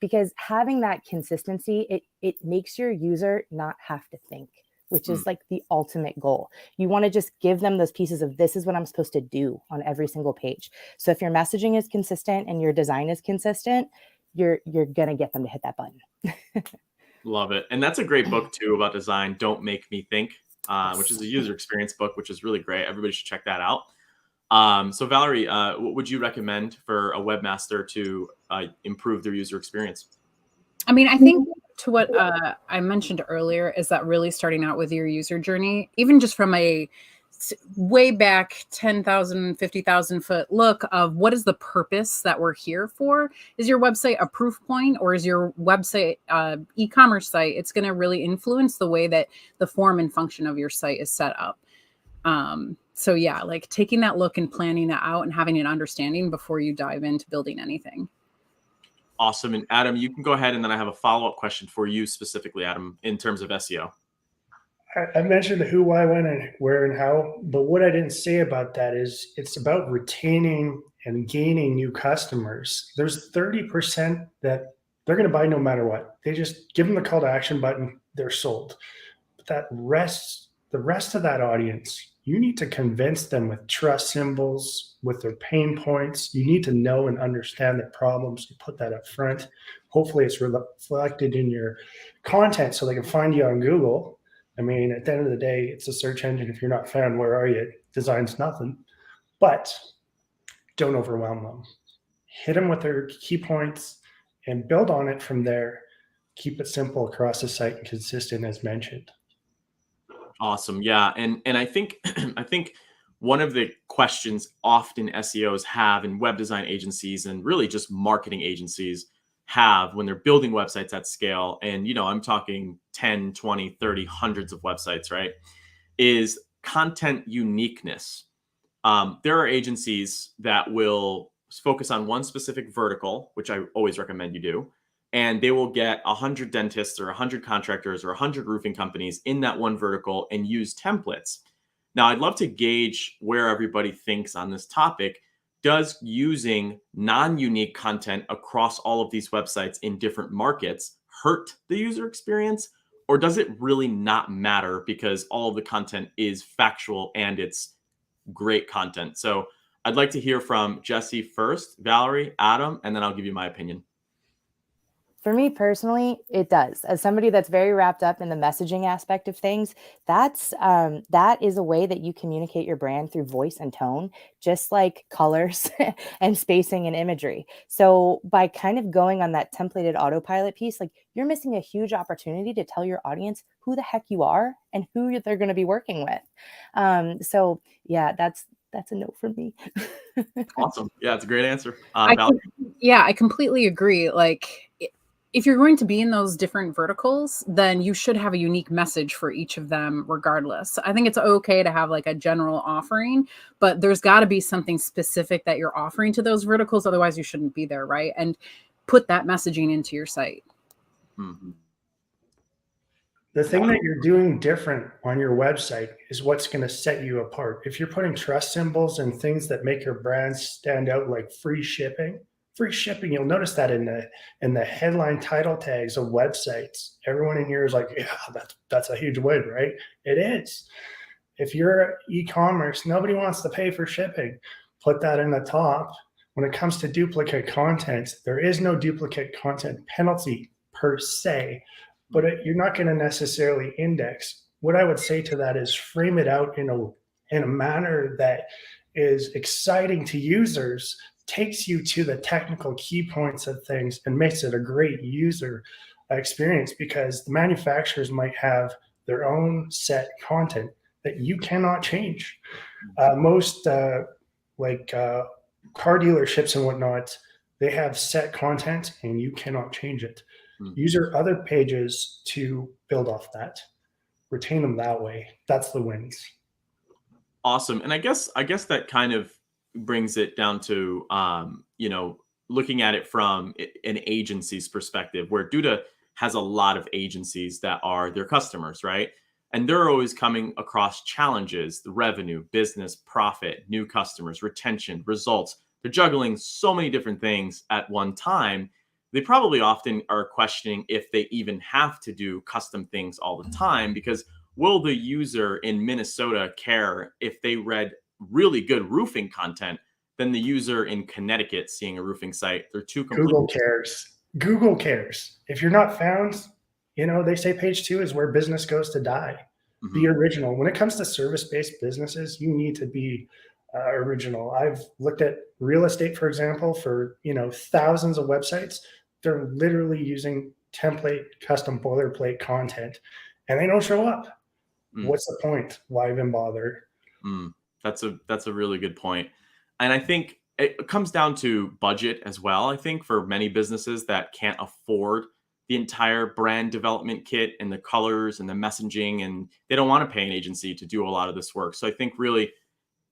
Because having that consistency, it makes your user not have to think, which is like the ultimate goal. You want to just give them those pieces of, this is what I'm supposed to do on every single page. So if your messaging is consistent and your design is consistent, you're going to get them to hit that button. Love it. And that's a great book too about design, Don't Make Me Think, which is a user experience book, which is really great. Everybody should check that out. So Valerie, what would you recommend for a webmaster to improve their user experience? I mean, I think to what I mentioned earlier is that really starting out with your user journey, even just from a way back 10,000, 50,000 foot look of what is the purpose that we're here for? Is your website a proof point, or is your website e-commerce site? It's going to really influence the way that the form and function of your site is set up. So yeah, like taking that look and planning it out and having an understanding before you dive into building anything. Awesome. And Adam, you can go ahead, and then I have a follow-up question for you specifically, Adam, in terms of SEO. I mentioned the who, why, when, and where, and how, but what I didn't say about that is it's about retaining and gaining new customers. There's 30% that they're going to buy no matter what. They just give them the call to action button, they're sold. But the rest of that audience, you need to convince them with trust symbols, with their pain points. You need to know and understand their problems. You put that up front. Hopefully it's reflected in your content so they can find you on Google. I mean, at the end of the day, it's a search engine. If you're not found, where are you? Design's nothing. But don't overwhelm them. Hit them with their key points and build on it from there. Keep it simple across the site and consistent as mentioned. Awesome. Yeah. And I think one of the questions often SEOs have, and web design agencies and really just marketing agencies have when they're building websites at scale, and I'm talking 10, 20, 30, hundreds of websites, right, is content uniqueness. There are agencies that will focus on one specific vertical, which I always recommend you do, and they will get 100 dentists or 100 contractors or 100 roofing companies in that one vertical and use templates. Now, I'd love to gauge where everybody thinks on this topic. Does using non-unique content across all of these websites in different markets hurt the user experience, or does it really not matter because all of the content is factual and it's great content? So I'd like to hear from Jesse first, Valerie, Adam, and then I'll give you my opinion. For me personally, it does. As somebody that's very wrapped up in the messaging aspect of things, that is a way that you communicate your brand through voice and tone, just like colors and spacing and imagery. So by kind of going on that templated autopilot piece, like, you're missing a huge opportunity to tell your audience who the heck you are and who they're going to be working with. So yeah, that's a no for me. Awesome. Yeah, it's a great answer. I completely agree. Like, if you're going to be in those different verticals, then you should have a unique message for each of them regardless. I think it's okay to have like a general offering, but there's got to be something specific that you're offering to those verticals. Otherwise you shouldn't be there, right? And put that messaging into your site. Mm-hmm. The thing that you're doing different on your website is what's going to set you apart. If you're putting trust symbols and things that make your brand stand out, like free shipping, you'll notice that in the headline title tags of websites. Everyone in here is like, yeah, that's a huge win, right? It is. If you're e-commerce, nobody wants to pay for shipping. Put that in the top. When it comes to duplicate content, there is no duplicate content penalty per se, but you're not going to necessarily index. What I would say to that is frame it out in a manner that is exciting to users, takes you to the technical key points of things, and makes it a great user experience, because the manufacturers might have their own set content that you cannot change. Most car dealerships and whatnot, they have set content and you cannot change it. Use your other pages to build off that. Retain them that way. That's the wins. Awesome. And I guess that kind of brings it down to, looking at it from an agency's perspective, where Duda has a lot of agencies that are their customers, right? And they're always coming across challenges: the revenue, business, profit, new customers, retention, results. They're juggling so many different things at one time. They probably often are questioning if they even have to do custom things all the time, because will the user in Minnesota care if they read really good roofing content than the user in Connecticut seeing a roofing site? They're two completely— Google cares. If you're not found, they say page 2 is where business goes to die. Mm-hmm. Be original. When it comes to service-based businesses, you need to be original. I've looked at real estate, for example, for thousands of websites. They're literally using template, custom boilerplate content, and they don't show up. What's the point? Why even bother? That's a really good point. And I think it comes down to budget as well. I think for many businesses that can't afford the entire brand development kit and the colors and the messaging, and they don't want to pay an agency to do a lot of this work. So I think really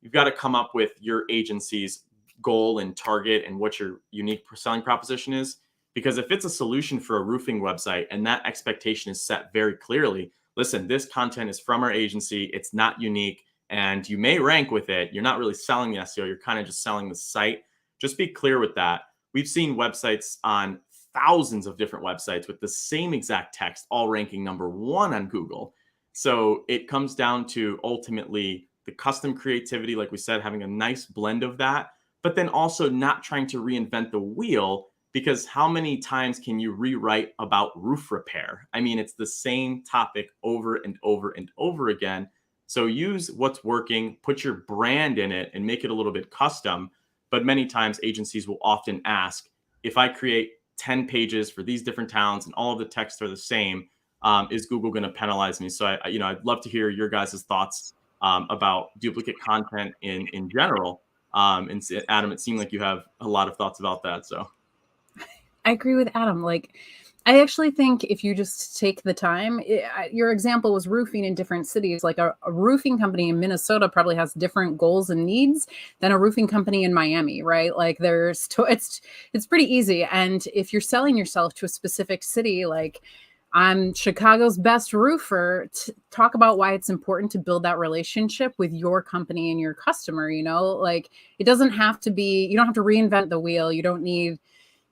you've got to come up with your agency's goal and target and what your unique selling proposition is. Because if it's a solution for a roofing website and that expectation is set very clearly, listen, this content is from our agency, it's not unique, and you may rank with it. You're not really selling the SEO, you're kind of just selling the site. Just be clear with that. We've seen websites on thousands of different websites with the same exact text, all ranking number 1 on Google. So it comes down to ultimately the custom creativity, like we said, having a nice blend of that, but then also not trying to reinvent the wheel. Because how many times can you rewrite about roof repair? I mean, it's the same topic over and over and over again. So use what's working, put your brand in it, and make it a little bit custom. But many times agencies will often ask, if I create 10 pages for these different towns and all of the text are the same, is Google going to penalize me? So I'd love to hear your guys' thoughts about duplicate content in general. And Adam, it seemed like you have a lot of thoughts about that. So I agree with Adam. I actually think if you just take the time, your example was roofing in different cities. Like a roofing company in Minnesota probably has different goals and needs than a roofing company in Miami, right? Like it's pretty easy. And if you're selling yourself to a specific city, like I'm Chicago's best roofer, talk about why it's important to build that relationship with your company and your customer. It doesn't have to be, you don't have to reinvent the wheel. You don't need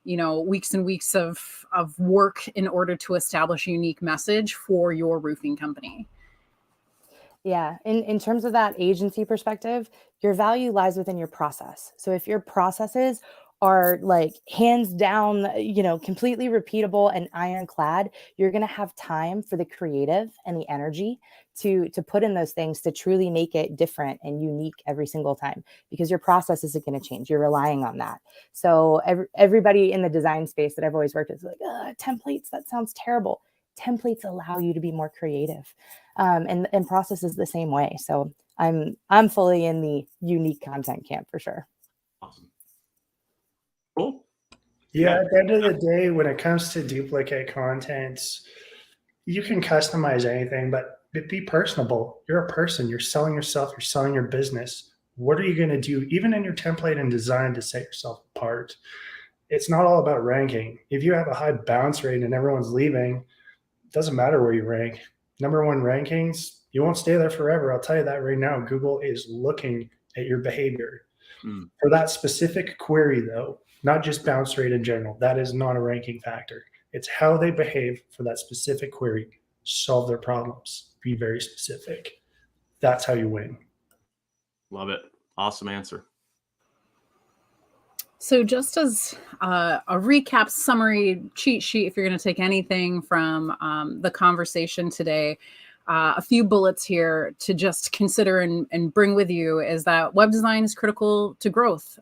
weeks and weeks of work in order to establish a unique message for your roofing company. Yeah. In terms of that agency perspective, your value lies within your process. So if your processes are hands down, completely repeatable and ironclad, you're going to have time for the creative and the energy to put in those things to truly make it different and unique every single time, because your process isn't going to change. You're relying on that. So everybody in the design space that I've always worked with is like, templates, that sounds terrible. Templates allow you to be more creative, and process is the same way. So I'm fully in the unique content camp for sure. Awesome. Cool. Yeah, at the end of the day, when it comes to duplicate content, you can customize anything, but be personable. You're a person. You're selling yourself. You're selling your business. What are you going to do, even in your template and design, to set yourself apart? It's not all about ranking. If you have a high bounce rate and everyone's leaving, it doesn't matter where you rank. Number one rankings, you won't stay there forever. I'll tell you that right now. Google is looking at your behavior. For that specific query, though, not just bounce rate in general. That is not a ranking factor. It's how they behave for that specific query. Solve their problems. Be very specific. That's how you win. Love it. Awesome answer. So just as a recap summary cheat sheet, if you're going to take anything from the conversation today, a few bullets here to just consider and bring with you is that web design is critical to growth.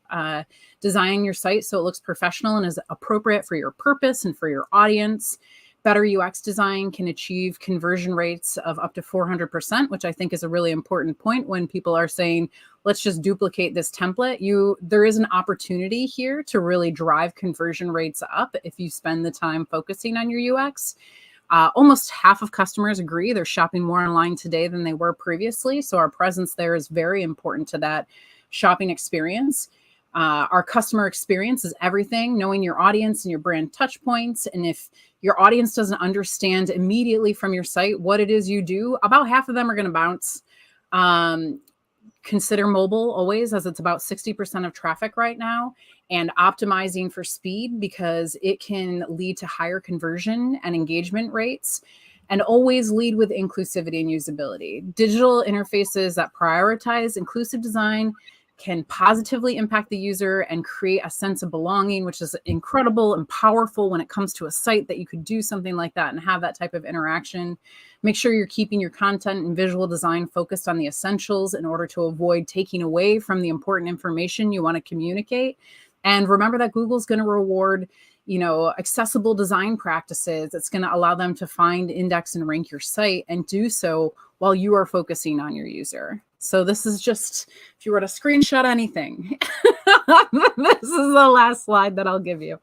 Design your site so it looks professional and is appropriate for your purpose and for your audience. Better UX design can achieve conversion rates of up to 400%, which I think is a really important point when people are saying, let's just duplicate this template. There is an opportunity here to really drive conversion rates up if you spend the time focusing on your UX. Almost half of customers agree they're shopping more online today than they were previously. So our presence there is very important to that shopping experience. Our customer experience is everything, knowing your audience and your brand touch points. And if your audience doesn't understand immediately from your site what it is you do, about half of them are going to bounce. Consider mobile always, as it's about 60% of traffic right now, and optimizing for speed because it can lead to higher conversion and engagement rates. And always lead with inclusivity and usability. Digital interfaces that prioritize inclusive design can positively impact the user and create a sense of belonging, which is incredible and powerful when it comes to a site that you could do something like that and have that type of interaction. Make sure you're keeping your content and visual design focused on the essentials in order to avoid taking away from the important information you want to communicate. And remember that Google's going to reward, accessible design practices. It's going to allow them to find, index, and rank your site and do so while you are focusing on your user. So this is just, if you were to screenshot anything, this is the last slide that I'll give you.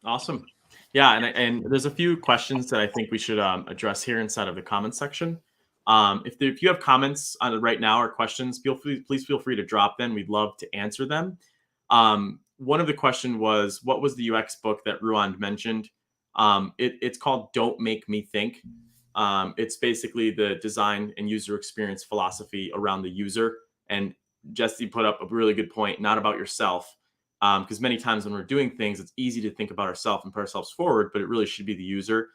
Awesome. Yeah, and there's a few questions that I think we should address here inside of the comments section. If you have comments on it right now or questions, please feel free to drop them. We'd love to answer them. One of the question was, what was the UX book that Ruan mentioned? It's called Don't Make Me Think. It's basically the design and user experience philosophy around the user. And Jesse put up a really good point, not about yourself. Because many times when we're doing things, it's easy to think about ourselves and put ourselves forward, but it really should be the user.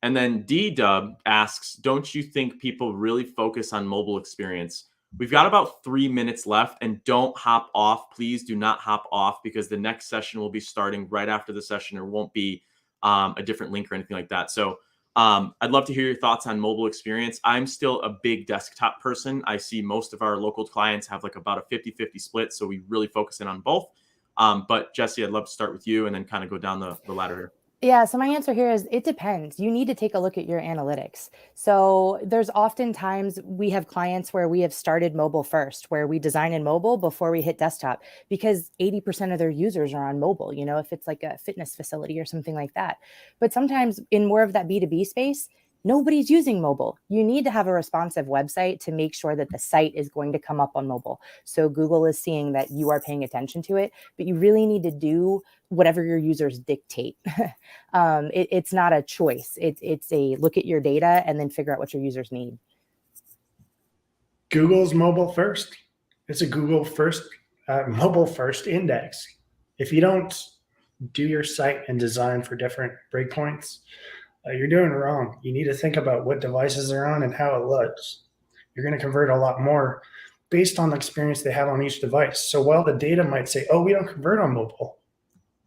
And then D-Dub asks, don't you think people really focus on mobile experience? We've got about 3 minutes left, and don't hop off. Please do not hop off, because the next session will be starting right after the session. There won't be a different link or anything like that. So I'd love to hear your thoughts on mobile experience. I'm still a big desktop person. I see most of our local clients have like about a 50-50 split. So we really focus in on both. But Jesse, I'd love to start with you and then kind of go down the ladder here. Yeah, so my answer here is it depends. You need to take a look at your analytics. So there's oftentimes we have clients where we have started mobile first, where we design in mobile before we hit desktop, because 80% of their users are on mobile, if it's like a fitness facility or something like that. But sometimes in more of that B2B space, nobody's using mobile. You need to have a responsive website to make sure that the site is going to come up on mobile. So Google is seeing that you are paying attention to it, but you really need to do whatever your users dictate. It's not a choice. It's a look at your data and then figure out what your users need. Google's mobile first. It's a Google first, mobile first index. If you don't do your site and design for different breakpoints, you're doing it wrong. You need to think about what devices they're on and how it looks. You're going to convert a lot more based on the experience they have on each device. So while the data might say, oh, we don't convert on mobile,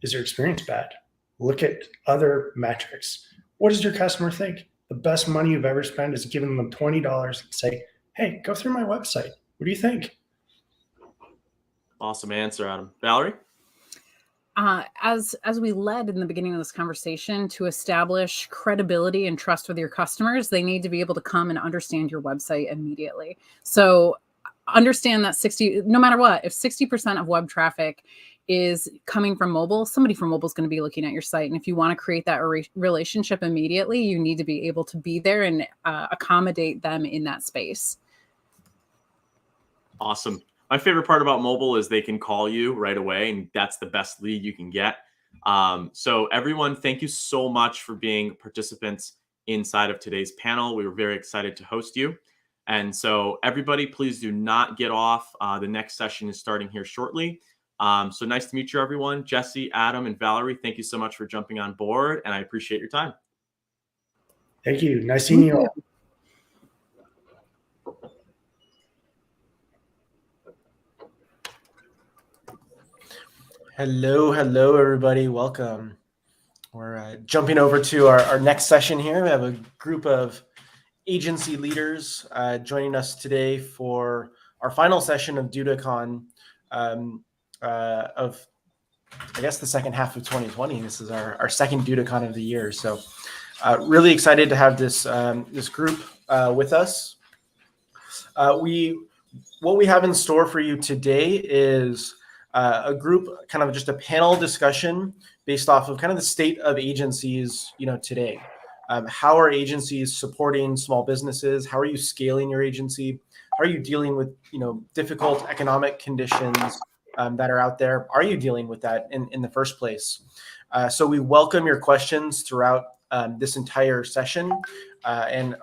is their experience bad? Look at other metrics. What does your customer think? The best money you've ever spent is giving them $20 and say, hey, go through my website. What do you think? Awesome answer, Adam. Valerie? As we led in the beginning of this conversation, to establish credibility and trust with your customers, they need to be able to come and understand your website immediately. So understand that no matter what, if 60% of web traffic is coming from mobile, somebody from mobile is going to be looking at your site. And if you want to create that relationship immediately, you need to be able to be there and accommodate them in that space. Awesome. My favorite part about mobile is they can call you right away, and that's the best lead you can get. So everyone, thank you so much for being participants inside of today's panel. We were very excited to host you. And so everybody, please do not get off. The next session is starting here shortly. So nice to meet you, everyone. Jesse, Adam, and Valerie, thank you so much for jumping on board, and I appreciate your time. Thank you. Nice seeing you all. Hello, everybody. Welcome. We're jumping over to our next session here. We have a group of agency leaders joining us today for our final session of DudaCon of, I guess, the second half of 2020. This is our second DudaCon of the year. So really excited to have this group with us. What we have in store for you today is a group, kind of just a panel discussion based off of kind of the state of agencies, today. How are agencies supporting small businesses? How are you scaling your agency? How are you dealing with, difficult economic conditions that are out there? Are you dealing with that in the first place? So we welcome your questions throughout this entire session. And,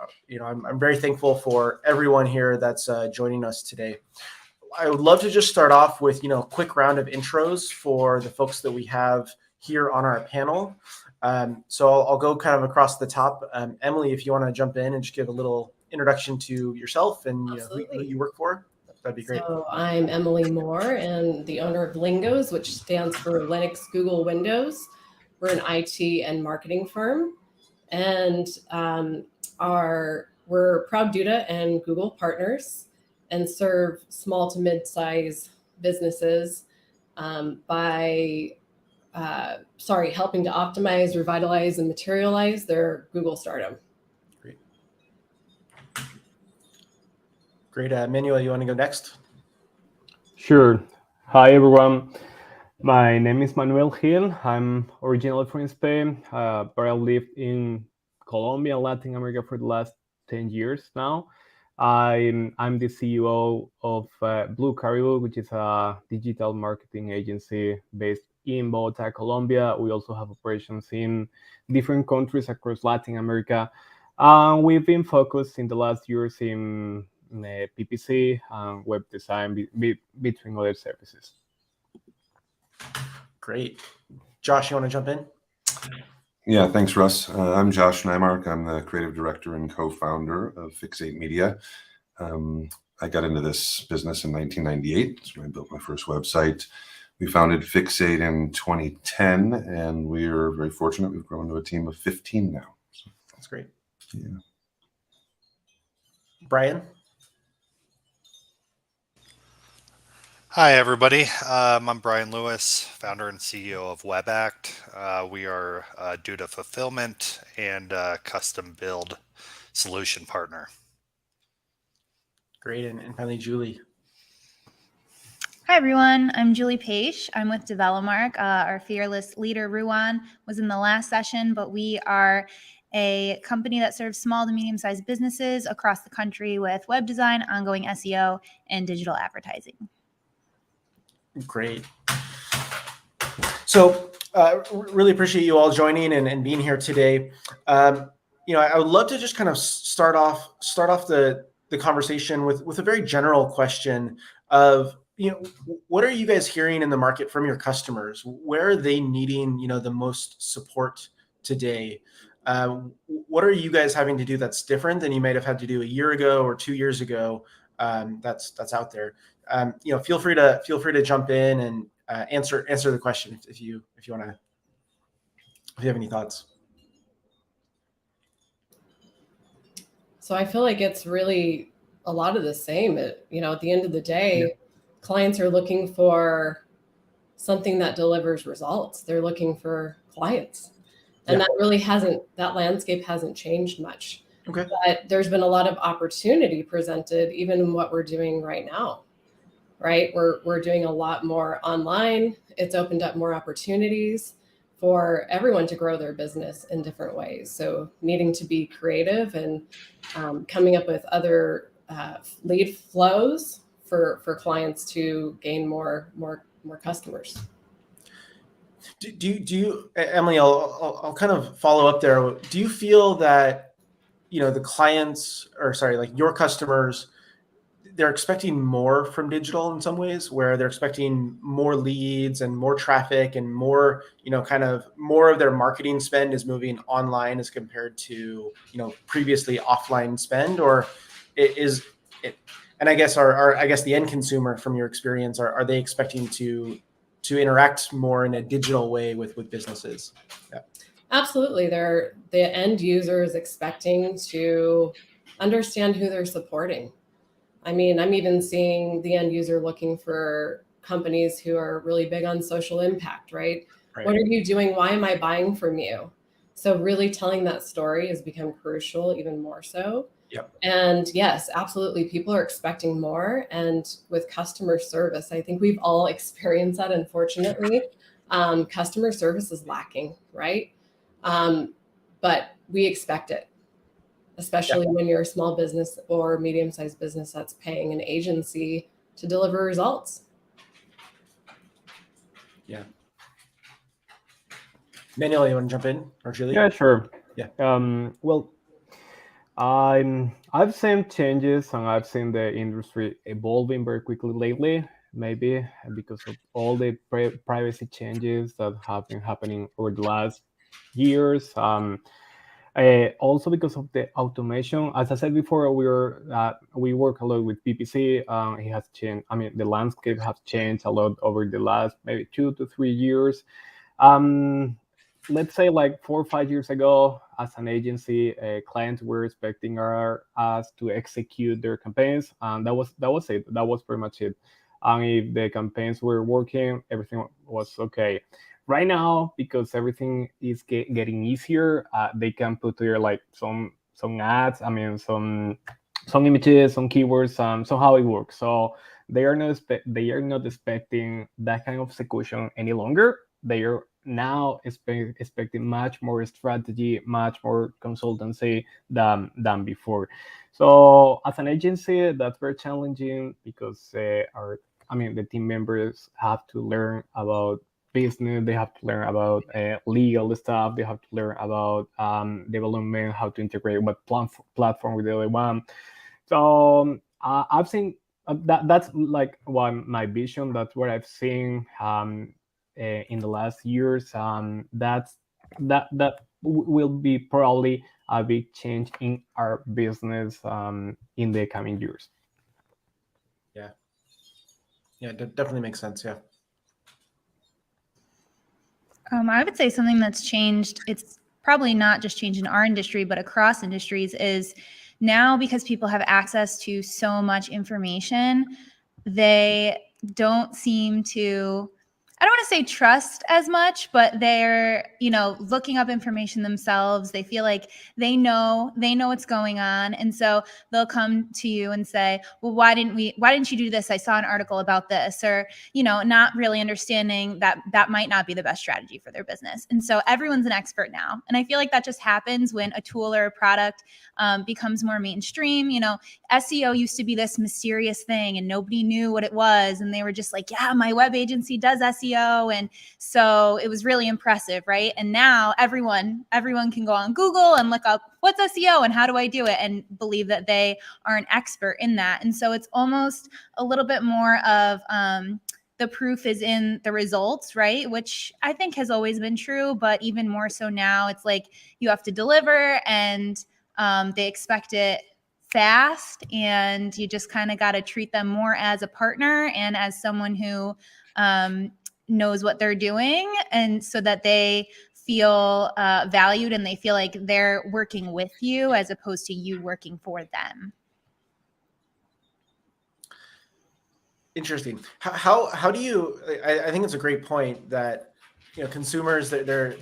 I'm very thankful for everyone here that's joining us today. I would love to just start off with, a quick round of intros for the folks that we have here on our panel. So I'll go kind of across the top. Emily, if you want to jump in and just give a little introduction to yourself and who you work for, that'd be great. So I'm Emily Moore and the owner of Lingos, which stands for Linux, Google, Windows. We're an IT and marketing firm, and we're proud Duda and Google partners and serve small to mid-size businesses by helping to optimize, revitalize, and materialize their Google startup. Great. Manuel, you want to go next? Sure. Hi, everyone. My name is Manuel Gil. I'm originally from Spain, but I lived in Colombia and Latin America for the last 10 years now. I'm the CEO of Blue Caribou, which is a digital marketing agency based in Bogota, Colombia. We also have operations in different countries across Latin America. We've been focused in the last years in PPC and web design between other services. Great. Josh, you want to jump in? Yeah, thanks, Russ. I'm Josh Nymark. I'm the creative director and co-founder of Fix8 Media. I got into this business in 1998. That's when I built my first website. We founded Fix8 in 2010, and we're very fortunate. We've grown to a team of 15 now. So, that's great. Yeah. Brian? Hi, everybody. I'm Brian Lewis, founder and CEO of WebAct. We are a Duda fulfillment and custom build solution partner. Great. And finally, Julie. Hi, everyone. I'm Julie Page. I'm with DevelopMark. Our fearless leader, Ruan, was in the last session, but we are a company that serves small to medium-sized businesses across the country with web design, ongoing SEO, and digital advertising. Great. So really appreciate you all joining and being here today. I would love to just kind of start off the conversation with a very general question of, what are you guys hearing in the market from your customers? Where are they needing, the most support today? What are you guys having to do that's different than you might have had to do a year ago or 2 years ago? That's out there. Feel free to jump in and answer the question if you have any thoughts. So I feel like it's really a lot of the same. At the end of the day, clients are looking for something that delivers results. They're looking for clients. And that landscape hasn't changed much. Okay. But there's been a lot of opportunity presented, even in what we're doing right now. right? We're doing a lot more online. It's opened up more opportunities for everyone to grow their business in different ways. So needing to be creative and coming up with other lead flows for clients to gain more customers. Do you, Emily? I'll kind of follow up there. Do you feel that the clients, or sorry, like your customers, they're expecting more from digital in some ways, where they're expecting more leads and more traffic and more, kind of more of their marketing spend is moving online as compared to, previously offline spend? Or is it, and I guess I guess the end consumer, from your experience, are they expecting to interact more in a digital way with businesses? Yeah. Absolutely. The end user is expecting to understand who they're supporting. I mean, I'm even seeing the end user looking for companies who are really big on social impact, right? What are you doing? Why am I buying from you? So really telling that story has become crucial, even more so. Yep. And yes, absolutely. People are expecting more. And with customer service, I think we've all experienced that, unfortunately. Customer service is lacking, right? But we expect it, especially when you're a small business or medium-sized business that's paying an agency to deliver results. Yeah. Manuel, you want to jump in, or Julie? Yeah, sure. Yeah. Well, I've seen changes, and I've seen the industry evolving very quickly lately, maybe because of all the privacy changes that have been happening over the last years. Also because of the automation. As I said before, we work a lot with PPC. It has changed. I mean, the landscape has changed a lot over the last maybe 2 to 3 years. Let's say like 4 or 5 years ago, as an agency, clients were expecting us to execute their campaigns, and that was it. That was pretty much it. And if the campaigns were working, everything was okay. Right now, because everything is getting easier, they can put there like some ads. I mean, some images, some keywords, how it works. So they are not expecting that kind of execution any longer. They are now expecting much more strategy, much more consultancy than before. So as an agency, that's very challenging because the team members have to learn about business. They have to learn about legal stuff. They have to learn about development, how to integrate what platform with the other one. So I've seen that's like my vision. That's what I've seen in the last years. That will be probably a big change in our business in the coming years. Yeah, definitely makes sense. Yeah. I would say something that's changed, it's probably not just changed in our industry, but across industries, is now because people have access to so much information, they don't seem to, I don't want to say trust as much, but they're, looking up information themselves. They feel like they know what's going on. And so they'll come to you and say, well, why didn't you do this? I saw an article about this, or, not really understanding that might not be the best strategy for their business. And so everyone's an expert now. And I feel like that just happens when a tool or a product becomes more mainstream. SEO used to be this mysterious thing and nobody knew what it was. And they were just like, yeah, my web agency does SEO. And so it was really impressive, right? And now everyone can go on Google and look up what's SEO and how do I do it, and believe that they are an expert in that. And so it's almost a little bit more of the proof is in the results, right? Which I think has always been true, but even more so now. It's like you have to deliver, and they expect it fast, and you just kind of got to treat them more as a partner and as someone who knows what they're doing, and so that they feel valued and they feel like they're working with you as opposed to you working for them. Interesting. How do you? I think it's a great point that consumers they're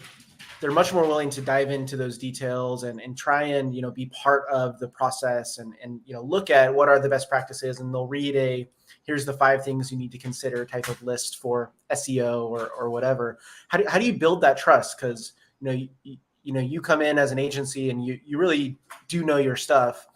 they're much more willing to dive into those details and try and, be part of the process and look at what are the best practices, and they'll read here's the 5 things you need to consider type of list for SEO or whatever. How do you build that trust? Because, you come in as an agency and you really do know your stuff,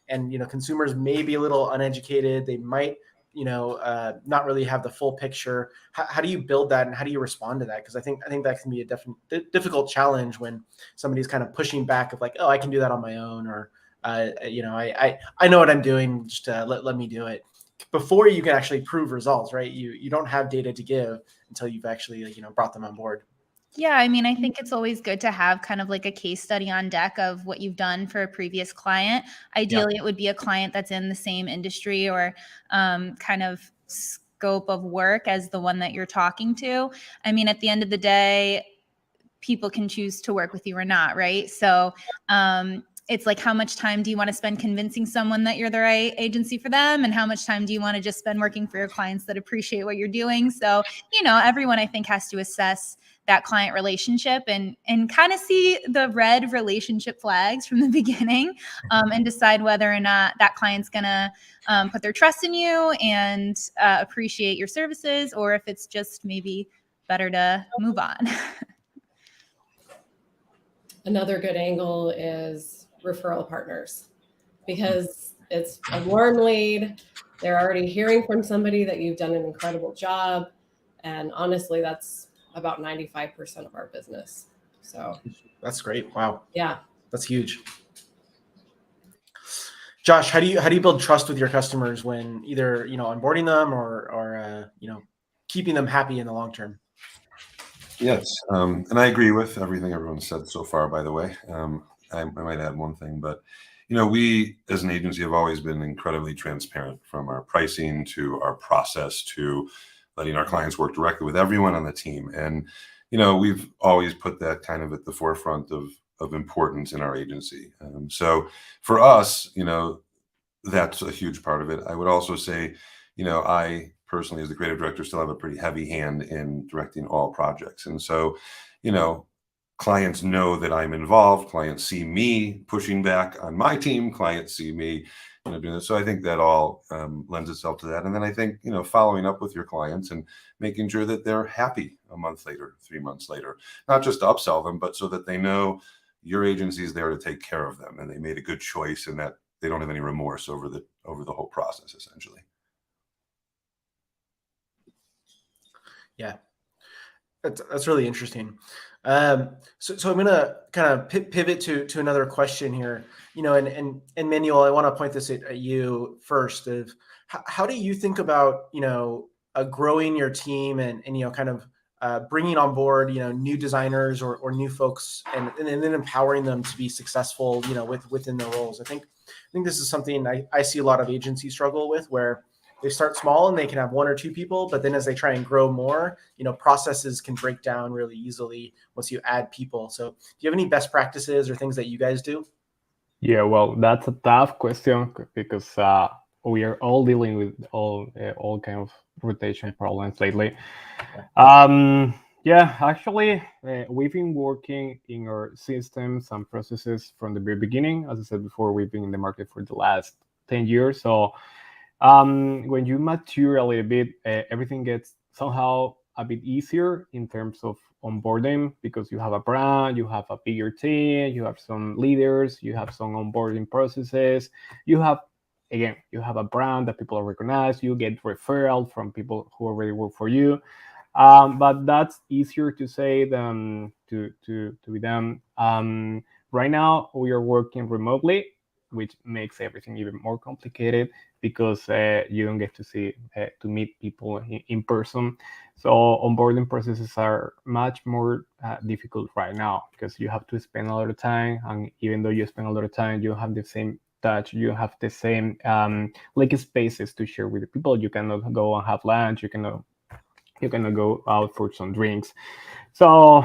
and, consumers may be a little uneducated. They might, not really have the full picture. How do you build that, and how do you respond to that? Because I think that can be a difficult challenge when somebody's kind of pushing back of like, oh, I can do that on my own, or I know what I'm doing, just let me do it. Before you can actually prove results, right? You don't have data to give until you've actually brought them on board. Yeah, I mean, I think it's always good to have kind of like a case study on deck of what you've done for a previous client. Ideally, it would be a client that's in the same industry or kind of scope of work as the one that you're talking to. I mean, at the end of the day, people can choose to work with you or not, right? So it's like, how much time do you want to spend convincing someone that you're the right agency for them? And how much time do you want to just spend working for your clients that appreciate what you're doing? So, everyone I think has to assess that client relationship and kind of see the red relationship flags from the beginning and decide whether or not that client's going to put their trust in you and appreciate your services, or if it's just maybe better to move on. Another good angle is referral partners, because it's a warm lead. They're already hearing from somebody that you've done an incredible job. And honestly, that's about 95% of our business. So that's great. Wow. Yeah. That's huge. Josh, how do you build trust with your customers when either, onboarding them or keeping them happy in the long term? Yes. And I agree with everything everyone said so far, by the way. I might add one thing, but we as an agency have always been incredibly transparent, from our pricing to our process to letting our clients work directly with everyone on the team. And, we've always put that kind of at the forefront of importance in our agency. So for us, that's a huge part of it. I would also say, I personally, as the creative director, still have a pretty heavy hand in directing all projects. And so, clients know that I'm involved. Clients see me pushing back on my team. Clients see me, doing this. So I think that all lends itself to that. And then I think, following up with your clients and making sure that they're happy a month later, 3 months later, not just to upsell them, but so that they know your agency is there to take care of them and they made a good choice and that they don't have any remorse over the whole process, essentially. Yeah, that's really interesting. So I'm going to kind of pivot to another question here, and Manuel, I want to point this at you first. Of how do you think about, growing your team and kind of bringing on board, new designers or new folks and then empowering them to be successful, within their roles? I think this is something I see a lot of agencies struggle with, where they start small and they can have 1 or 2 people, but then as they try and grow more, processes can break down really easily once you add people. So do you have any best practices or things that you guys do? Yeah, well, that's a tough question because we are all dealing with all kind of rotation problems lately. Yeah, actually, we've been working in our systems and processes from the very beginning. As I said before, we've been in the market for the last 10 years. So when you mature a little bit, everything gets somehow a bit easier in terms of onboarding, because you have a brand, you have a bigger team, you have some leaders, you have some onboarding processes, you have a brand that people recognize, you get referral from people who already work for you. But that's easier to say than to be done. Right now, we are working remotely, which makes everything even more complicated because you don't get to meet people in person. So onboarding processes are much more difficult right now because you have to spend a lot of time, and even though you spend a lot of time, you have the same touch, you have the same spaces to share with the people. You cannot go and have lunch, you cannot go out for some drinks. So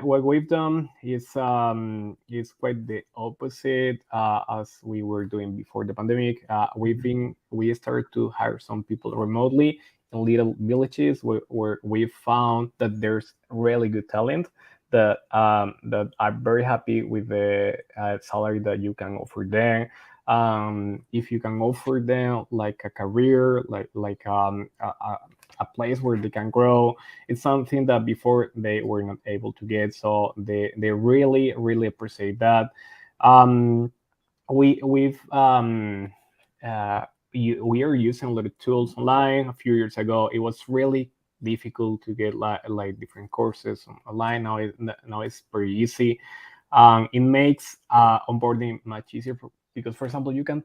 what we've done is quite the opposite as we were doing before the pandemic. We started to hire some people remotely in little villages where we found that there's really good talent, that I'm very happy with the salary that you can offer them. If you can offer them like a career, like a place where they can grow, it's something that before they were not able to get. So they really appreciate that. We are using a lot of tools online. A few years ago, it was really difficult to get like different courses online. Now it's pretty easy. It makes onboarding much easier because, for example, you can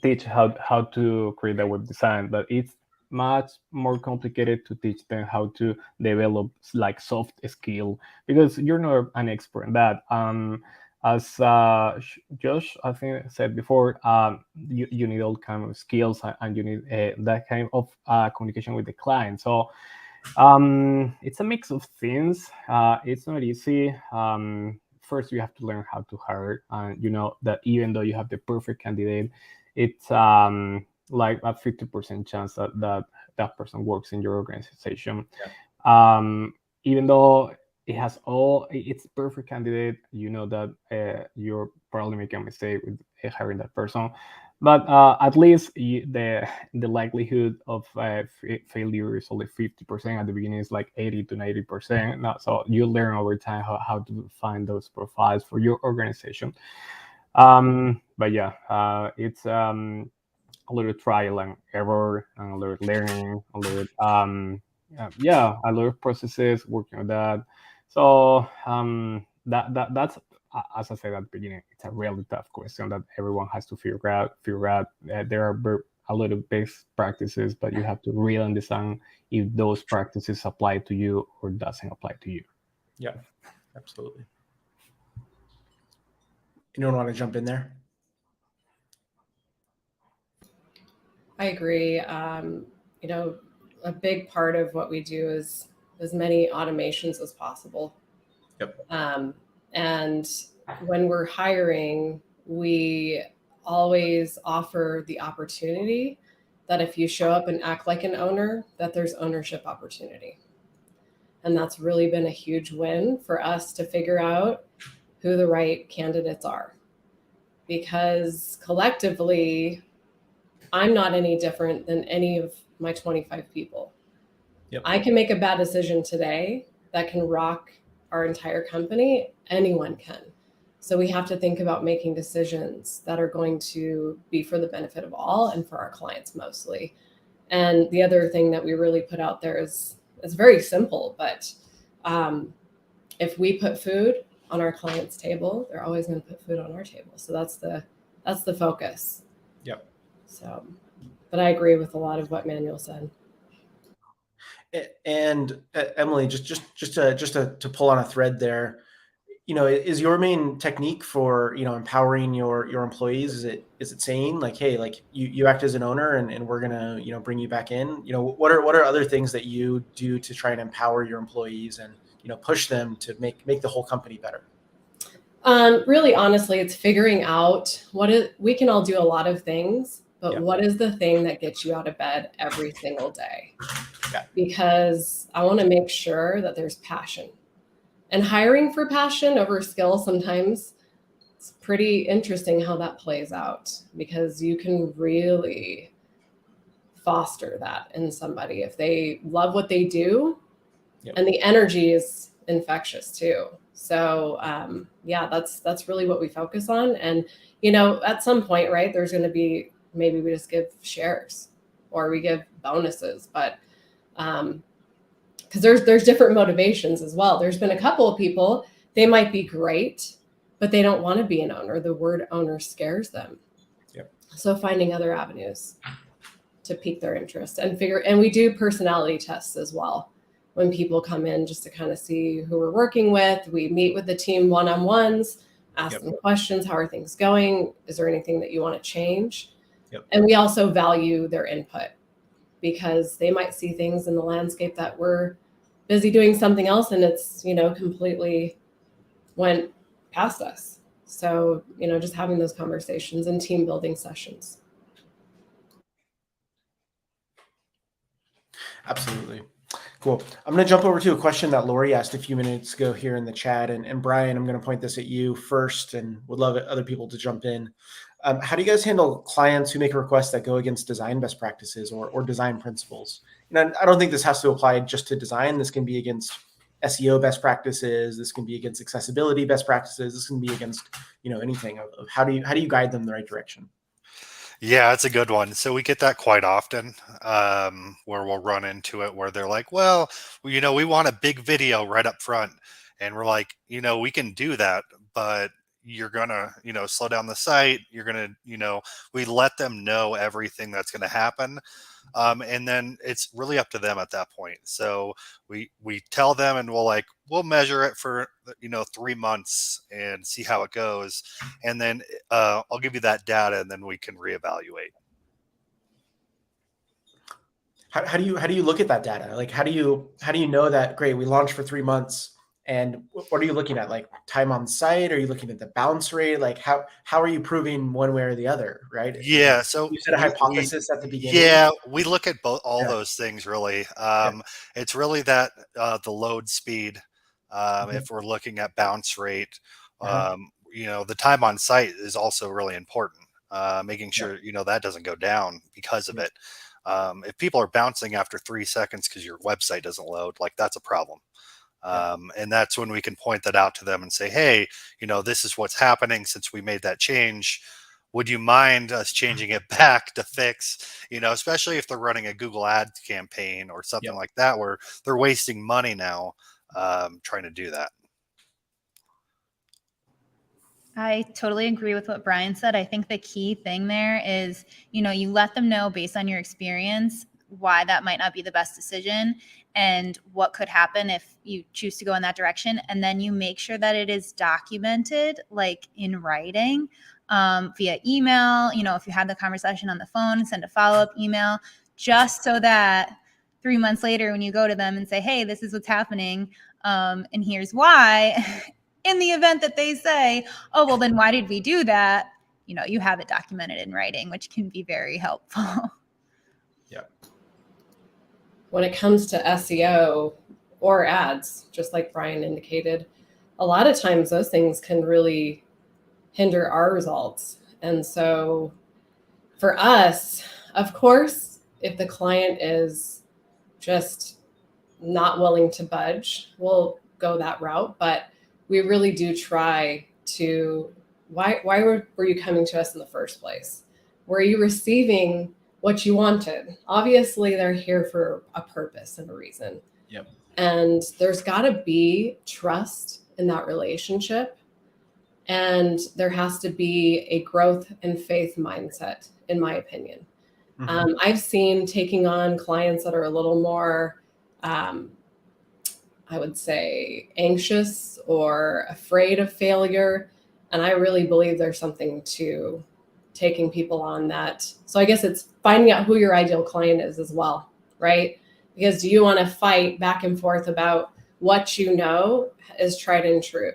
teach how to create a web design, but it's much more complicated to teach them how to develop like soft skill, because you're not an expert in that. As Josh, I think, said before, you need all kind of skills, and you need that kind of communication with the client. So it's a mix of things. It's not easy. First, you have to learn how to hire, and you know that even though you have the perfect candidate, it's like a 50% chance that person works in your organization. Even though it's perfect candidate, you know that you're probably making a mistake with hiring that person. But at least the likelihood of failure is only 50%. At the beginning, it's like 80 to 90%. Now, so you learn over time how to find those profiles for your organization. But yeah, it's a little trial and error, and a little learning, a little a lot of processes working on that. So that's as I said at the beginning, it's a really tough question that everyone has to figure out. There are a lot of best practices, but you have to really understand if those practices apply to you or doesn't apply to you. Yeah, absolutely. Anyone want to jump in there? I agree. A big part of what we do is as many automations as possible. Yep. And when we're hiring, we always offer the opportunity that if you show up and act like an owner, that there's ownership opportunity. And that's really been a huge win for us to figure out who the right candidates are. Because collectively, I'm not any different than any of my 25 people. Yep. I can make a bad decision today that can rock our entire company. Anyone can. So we have to think about making decisions that are going to be for the benefit of all and for our clients mostly. And the other thing that we really put out there is, it's very simple, but if we put food on our client's table, they're always going to put food on our table. So that's the focus. Yep. So, but I agree with a lot of what Manuel said. And Emily, just to pull on a thread there, is your main technique for empowering your employees? Is it saying like, hey, like you act as an owner and we're gonna bring you back in? What are other things that you do to try and empower your employees and push them to make the whole company better? Really, honestly, it's figuring out we can all do a lot of things, but Yeah. What is the thing that gets you out of bed every single day? Yeah. Because I want to make sure that there's passion. And hiring for passion over skill, sometimes it's pretty interesting how that plays out, because you can really foster that in somebody if they love what they do. Yep. And the energy is infectious too. So that's really what we focus on. And at some point, right, there's going to be, maybe we just give shares or we give bonuses, but because there's different motivations as well. There's been a couple of people, they might be great, but they don't want to be an owner. The word owner scares them. Yep. So finding other avenues to pique their interest and we do personality tests as well. When people come in, just to kind of see who we're working with, we meet with the team one-on-ones, ask Yep. them questions. How are things going? Is there anything that you want to change? Yep. And we also value their input, because they might see things in the landscape that we're busy doing something else and it's, completely went past us. So, just having those conversations and team building sessions. Absolutely. Cool. I'm going to jump over to a question that Lori asked a few minutes ago here in the chat. And Brian, I'm going to point this at you first and would love other people to jump in. How do you guys handle clients who make requests that go against design best practices or design principles? And I don't think this has to apply just to design. This can be against SEO best practices. This can be against accessibility best practices. This can be against, anything of how do you guide them in the right direction? Yeah, it's a good one. So we get that quite often, where we'll run into it where they're like, well, we want a big video right up front. And we're like, we can do that, but you're going to, slow down the site. You're going to, we let them know everything that's going to happen. And then it's really up to them at that point. So we tell them and we'll measure it for, 3 months and see how it goes. And then I'll give you that data and then we can reevaluate. How do you look at that data? Like, how do you know that, great, we launched for 3 months, and what are you looking at? Like time on site? Are you looking at the bounce rate? Like how are you proving one way or the other, right? Yeah. So you said a hypothesis at the beginning. Yeah, we look at all those things really. It's really that the load speed, if we're looking at bounce rate, the time on site is also really important. Making sure, that doesn't go down because of it. If people are bouncing after 3 seconds because your website doesn't load, that's a problem. And that's when we can point that out to them and say, hey, this is what's happening since we made that change. Would you mind us changing it back to fix, especially if they're running a Google ad campaign or something like that, where they're wasting money now trying to do that. I totally agree with what Brian said. I think the key thing there is, you let them know based on your experience why that might not be the best decision and what could happen if you choose to go in that direction. And then you make sure that it is documented, in writing, via email. If you had the conversation on the phone, send a follow-up email, just so that 3 months later, when you go to them and say, hey, this is what's happening, and here's why, in the event that they say, oh, well, then why did we do that? You have it documented in writing, which can be very helpful. Yeah. When it comes to SEO or ads, just like Brian indicated, a lot of times those things can really hinder our results. And so for us, of course, if the client is just not willing to budge, we'll go that route. But we really do try to, why were you coming to us in the first place? Were you receiving what you wanted? Obviously, they're here for a purpose and a reason. Yep. And there's got to be trust in that relationship. And there has to be a growth and faith mindset, in my opinion. Mm-hmm. I've seen taking on clients that are a little more, I would say, anxious or afraid of failure. And I really believe there's something to taking people on that. So I guess it's finding out who your ideal client is as well, right? Because do you want to fight back and forth about what you know is tried and true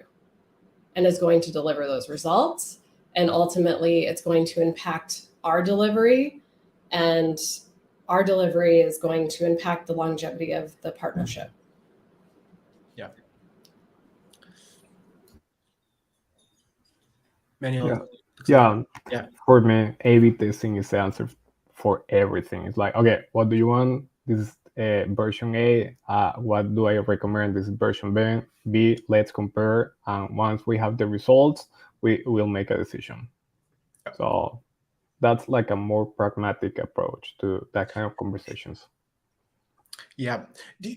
and is going to deliver those results? And ultimately, it's going to impact our delivery, and our delivery is going to impact the longevity of the partnership. Yeah. Manuel. Yeah. For me, A/B testing is the answer for everything. It's like, okay, what do you want? This is version A. What do I recommend? This is version B. Let's compare. And once we have the results, we will make a decision. So that's like a more pragmatic approach to that kind of conversations. Yeah. Do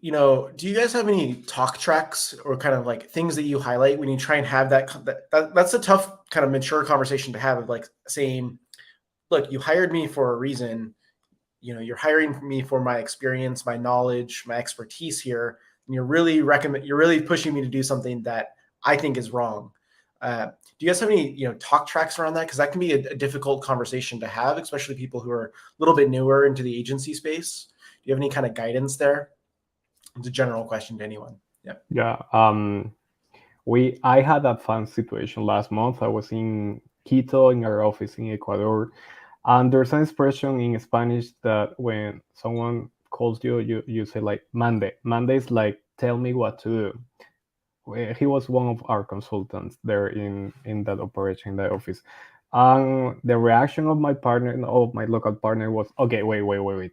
you guys have any talk tracks or kind of like things that you highlight when you try and have that's a tough kind of mature conversation to have, of like saying, look, you hired me for a reason. You're hiring me for my experience, my knowledge, my expertise here, and you're really pushing me to do something that I think is wrong. Do you guys have any talk tracks around that? Because that can be a difficult conversation to have, especially people who are a little bit newer into the agency space. Do you have any kind of guidance there? It's a general question to anyone. Yeah. Yeah. I had a fun situation last month. I was in Quito in our office in Ecuador, and there's an expression in Spanish that when someone calls you, you say like Monday. Monday's like, tell me what to do. He was one of our consultants there in that operation, in that office. The reaction of my partner, of my local partner, was, okay, wait.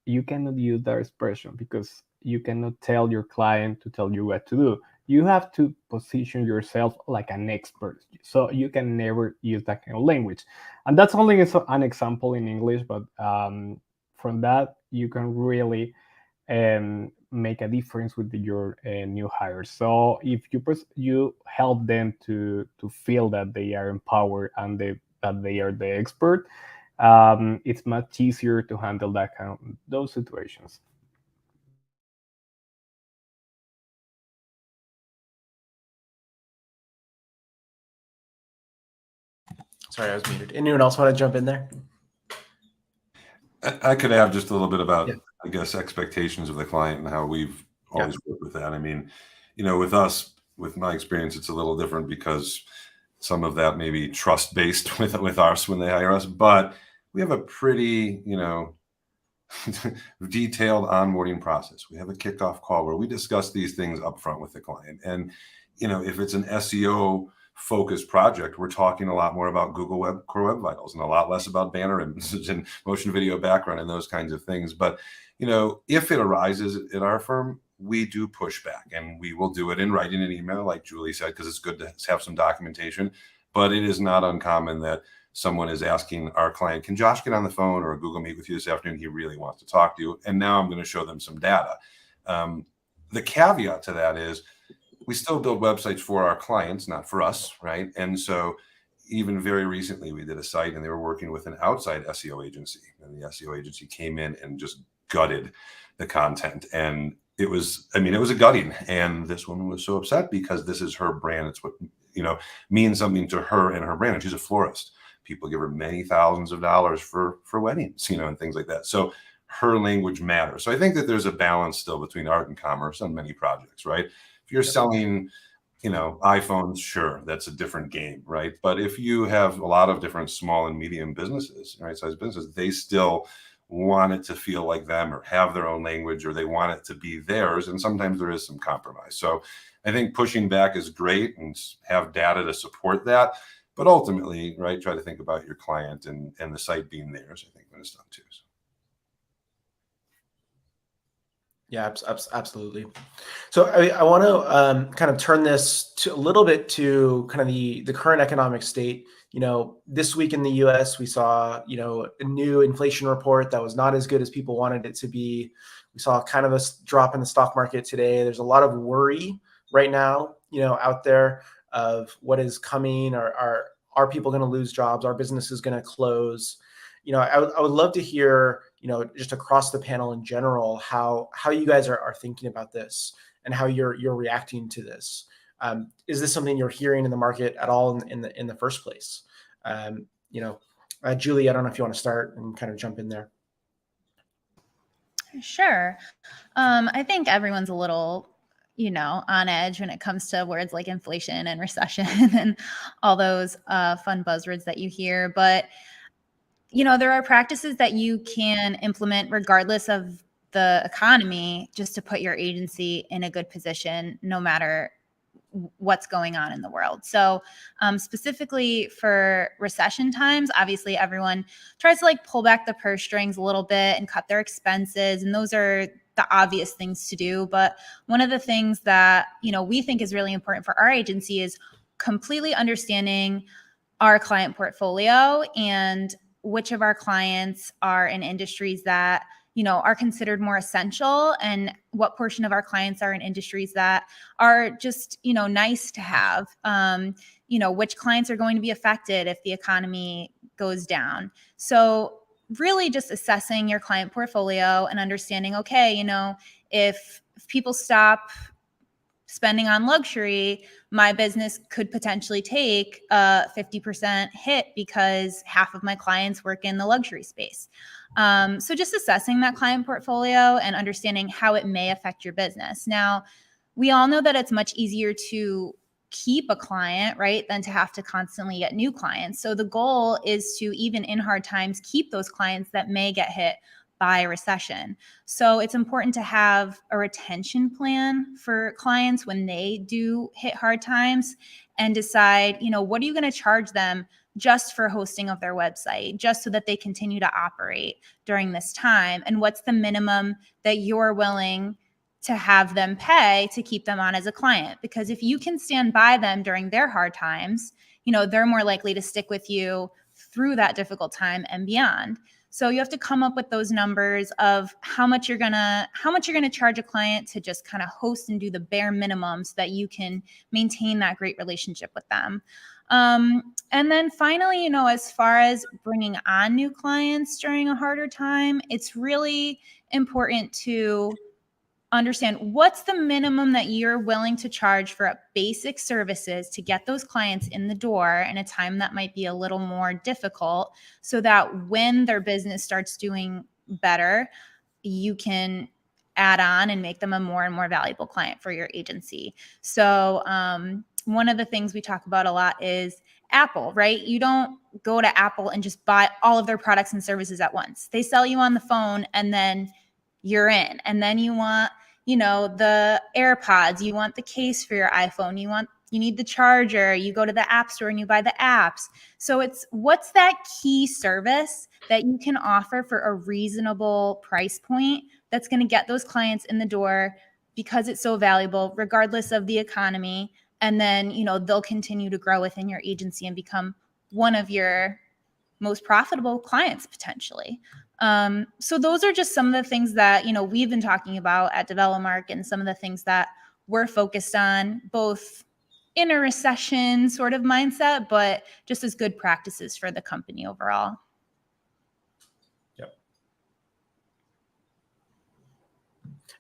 You cannot use that expression because you cannot tell your client to tell you what to do. You have to position yourself like an expert. So you can never use that kind of language. And that's only an example in English, but from that, you can really make a difference with your new hires. So if you help them to feel that they are empowered and that they are the expert, it's much easier to handle those situations. Sorry, I was muted. Anyone else want to jump in there? I could add just a little bit about, Yeah. I guess, expectations of the client and how we've always worked with that. I mean, with us, with my experience, it's a little different because some of that may be trust-based with us when they hire us, but we have a pretty, detailed onboarding process. We have a kickoff call where we discuss these things up front with the client. And, if it's an SEO focused project, we're talking a lot more about Google Core Web Vitals and a lot less about banner images and motion video background and those kinds of things. But, if it arises at our firm, we do push back, and we will do it in writing an email, like Julie said, because it's good to have some documentation. But it is not uncommon that someone is asking our client, can Josh get on the phone or a Google Meet with you this afternoon? He really wants to talk to you. And now I'm going to show them some data. The caveat to that is we still build websites for our clients, not for us, right? And so even very recently, we did a site and they were working with an outside SEO agency. And the SEO agency came in and just gutted the content. And it was a gutting. And this woman was so upset because this is her brand. It's what, means something to her and her brand. And she's a florist. People give her many thousands of dollars for weddings, and things like that. So her language matters. So I think that there's a balance still between art and commerce on many projects, right? If you're selling, iPhones, sure, that's a different game, right? But if you have a lot of different small and medium businesses, right, size businesses, they still want it to feel like them or have their own language, or they want it to be theirs. And sometimes there is some compromise. So I think pushing back is great and have data to support that. But ultimately, right, try to think about your client and the site being theirs, I think, when it's done too. So. Yeah, absolutely. So I want to kind of turn this to a little bit to kind of the current economic state. This week in the U.S., we saw, a new inflation report that was not as good as people wanted it to be. We saw kind of a drop in the stock market today. There's a lot of worry right now, out there of what is coming. Are people going to lose jobs? Are businesses going to close? I would love to hear, just across the panel in general, how you guys are thinking about this and how you're reacting to this. Is this something you're hearing in the market at all in the first place? Julie, I don't know if you want to start and kind of jump in there. Sure. I think everyone's a little, on edge when it comes to words like inflation and recession and all those fun buzzwords that you hear. But, there are practices that you can implement regardless of the economy just to put your agency in a good position, no matter what's going on in the world. So specifically for recession times, obviously everyone tries to pull back the purse strings a little bit and cut their expenses. And those are the obvious things to do. But one of the things that, we think is really important for our agency is completely understanding our client portfolio and which of our clients are in industries that are considered more essential, and what portion of our clients are in industries that are just, nice to have, which clients are going to be affected if the economy goes down. So really just assessing your client portfolio and understanding, okay, if people stop spending on luxury, my business could potentially take a 50% hit because half of my clients work in the luxury space. So just assessing that client portfolio and understanding how it may affect your business. Now, we all know that it's much easier to keep a client, right, than to have to constantly get new clients. So the goal is to, even in hard times, keep those clients that may get hit by recession. So it's important to have a retention plan for clients when they do hit hard times, and decide, what are you going to charge them just for hosting of their website, just so that they continue to operate during this time? And what's the minimum that you're willing to have them pay to keep them on as a client? Because if you can stand by them during their hard times, they're more likely to stick with you through that difficult time and beyond. So you have to come up with those numbers of how much you're gonna charge a client to just kind of host and do the bare minimum, so that you can maintain that great relationship with them. And then finally, as far as bringing on new clients during a harder time, it's really important to understand what's the minimum that you're willing to charge for basic services to get those clients in the door in a time that might be a little more difficult, so that when their business starts doing better, you can add on and make them a more and more valuable client for your agency. So one of the things we talk about a lot is Apple, right? You don't go to Apple and just buy all of their products and services at once. They sell you on the phone, and then you're in. And then you want, the AirPods, you want the case for your iPhone, you need the charger, you go to the App Store and you buy the apps. So it's, what's that key service that you can offer for a reasonable price point that's going to get those clients in the door because it's so valuable, regardless of the economy. And then, they'll continue to grow within your agency and become one of your most profitable clients potentially. So those are just some of the things that, we've been talking about at DevelopMark, and some of the things that we're focused on, both in a recession sort of mindset, but just as good practices for the company overall. Yep.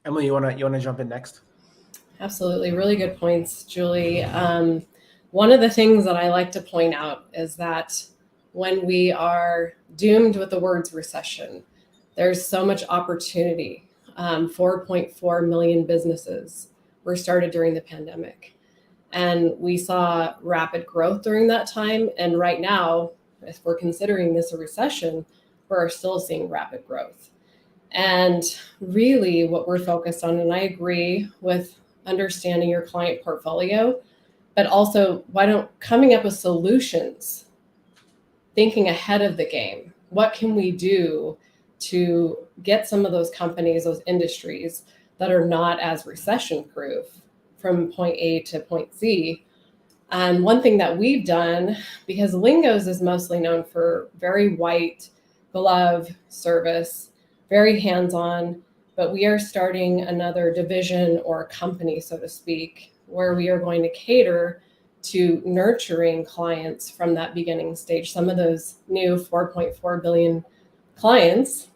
Emily, you wanna jump in next? Absolutely. Really good points, Julie. One of the things that I like to point out is that when we are doomed with the words recession, there's so much opportunity. 4.4 million businesses were started during the pandemic. And we saw rapid growth during that time. And right now, if we're considering this a recession, we're still seeing rapid growth. And really what we're focused on, and I agree with understanding your client portfolio, but also coming up with solutions, thinking ahead of the game. What can we do to get some of those companies, those industries that are not as recession proof from point A to point Z? And one thing that we've done, because Lingo's is mostly known for very white glove service, very hands-on, but we are starting another division or company, so to speak, where we are going to cater to nurturing clients from that beginning stage, some of those new 4.4 billion clients,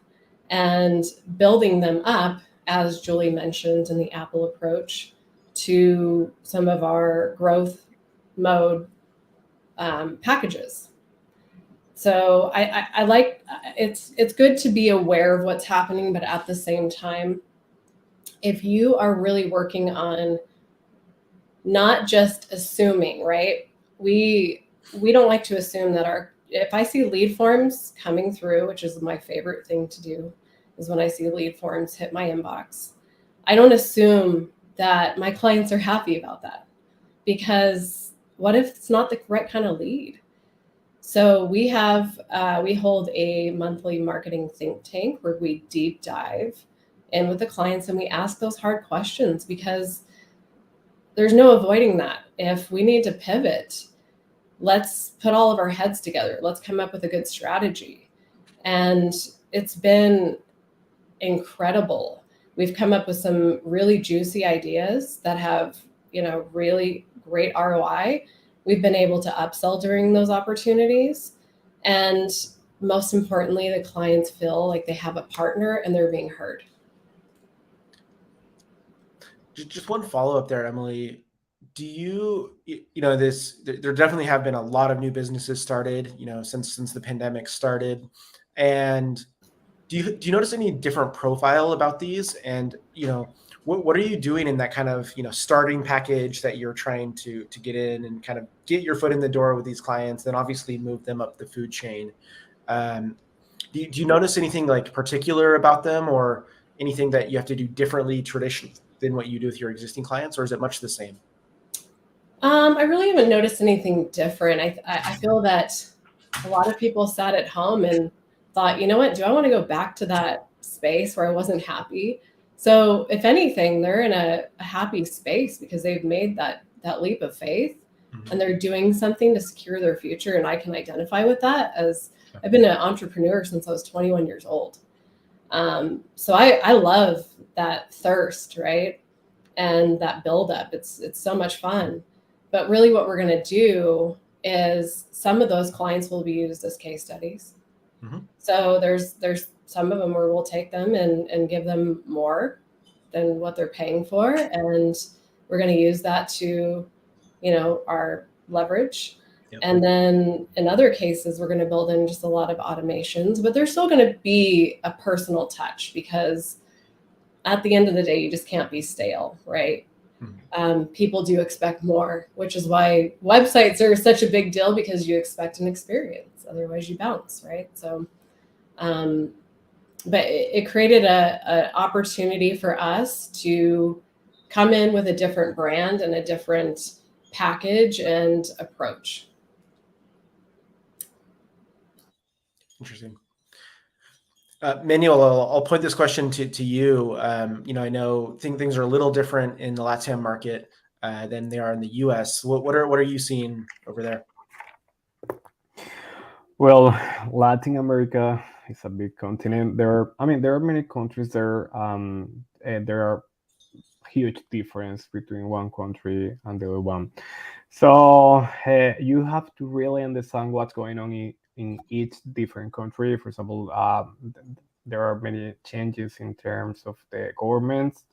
and building them up, as Julie mentioned in the Apple approach, to some of our growth mode packages. So I like, it's good to be aware of what's happening, but at the same time, if you are really working on not just assuming, right? We don't like to assume that if I see lead forms coming through, which is my favorite thing to do, is when I see lead forms hit my inbox, I don't assume that my clients are happy about that, because what if it's not the right kind of lead? So we hold a monthly marketing think tank where we deep dive in with the clients and we ask those hard questions, because there's no avoiding that. If we need to pivot, let's put all of our heads together. Let's come up with a good strategy. And it's been incredible. We've come up with some really juicy ideas that have, really great ROI. We've been able to upsell during those opportunities. And most importantly, the clients feel like they have a partner and they're being heard. Just one follow-up there, Emily. Do there definitely have been a lot of new businesses started, since the pandemic started. And do you notice any different profile about these? And, what are you doing in that kind of, starting package that you're trying to get in and kind of get your foot in the door with these clients, then obviously move them up the food chain? Do you notice anything like particular about them, or anything that you have to do differently traditionally than what you do with your existing clients, or is it much the same? I really haven't noticed anything different. I feel that a lot of people sat at home and thought, you know what, do I want to go back to that space where I wasn't happy? So if anything, they're in a happy space because they've made that leap of faith, and they're doing something to secure their future. And I can identify with that, as I've been an entrepreneur since I was 21 years old. So I love that thirst, right? And that buildup. It's so much fun. But really what we're going to do is some of those clients will be used as case studies. So there's some of them where we'll take them and give them more than what they're paying for. And we're going to use that to, our leverage. Yep. And then in other cases, we're going to build in just a lot of automations, but there's still going to be a personal touch, because at the end of the day, you just can't be stale, right? People do expect more, which is why websites are such a big deal, because you expect an experience. Otherwise you bounce, right? So, but it created a opportunity for us to come in with a different brand and a different package and approach. Interesting. Manuel, I'll point this question to you. I know things are a little different in the LATAM market than they are in the US. What are you seeing over there? Well, Latin America is a big continent. There are many countries there. And there are huge difference between one country and the other one. So you have to really understand what's going on in each different country. For example, there are many changes in terms of the governments.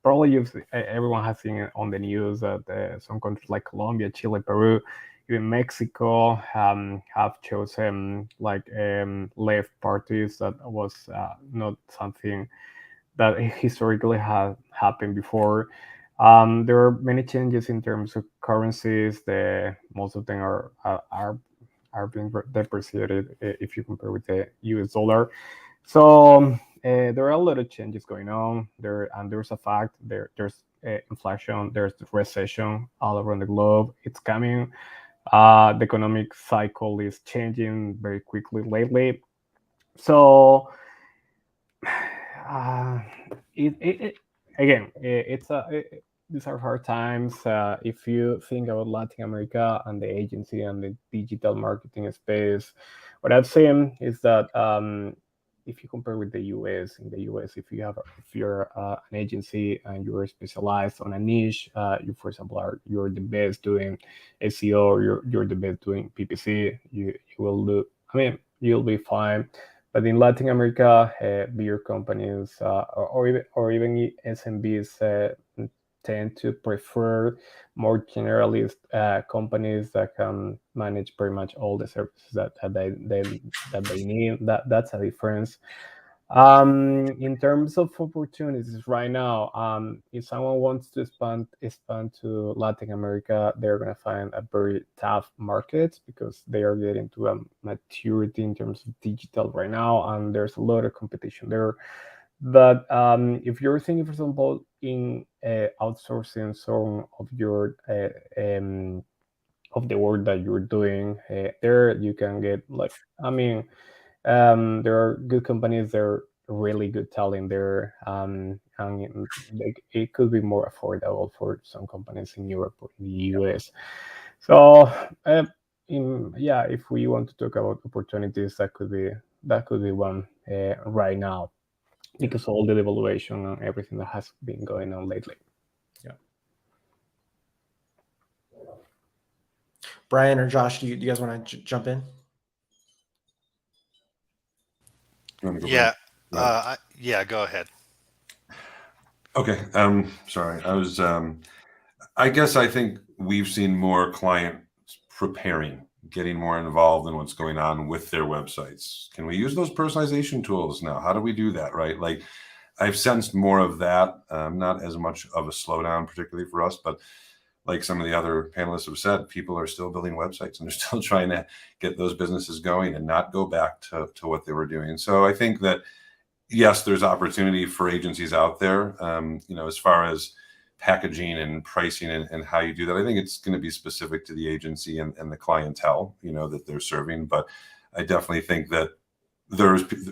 Probably everyone has seen it on the news that some countries like Colombia, Chile, Peru, even Mexico have chosen left parties. That was not something that historically had happened before. There are many changes in terms of currencies. Most of them are being depreciated if you compare with the US dollar. So there are a lot of changes going on there, and there's a fact there's inflation, there's recession all around the globe. It's coming. The economic cycle is changing very quickly lately. So these are hard times. If you think about Latin America and the agency and the digital marketing space, what I've seen is that if you compare with the US, in the US, if you're an agency and you're specialized on a niche, you, for example, you're the best doing SEO, you're the best doing PPC, you will do. You'll be fine. But in Latin America, bigger companies or even SMBs tend to prefer more generalist companies that can manage pretty much all the services that they need. That's a difference. In terms of opportunities right now, if someone wants to expand to Latin America, they're gonna find a very tough market, because they are getting to a maturity in terms of digital right now, and there's a lot of competition there. But if you're thinking, for example, in outsourcing some of your of the work that you're doing, there you can get there are good companies, there are really good talent there, and it could be more affordable for some companies in Europe or in the US. So if we want to talk about opportunities, that could be one right now, because all the devaluation and everything that has been going on lately. Yeah. Brian or Josh, do you guys want to jump in? Yeah. Go ahead. Okay. Sorry. I think we've seen more clients preparing, getting more involved in what's going on with their websites. Can we use those personalization tools now? How do we do that, right? Like, I've sensed more of that, not as much of a slowdown, particularly for us, but like some of the other panelists have said, people are still building websites and they're still trying to get those businesses going and not go back to what they were doing. So I think that, yes, there's opportunity for agencies out there, as far as packaging and pricing and how you do that. I think it's going to be specific to the agency and the clientele, that they're serving. But I definitely think that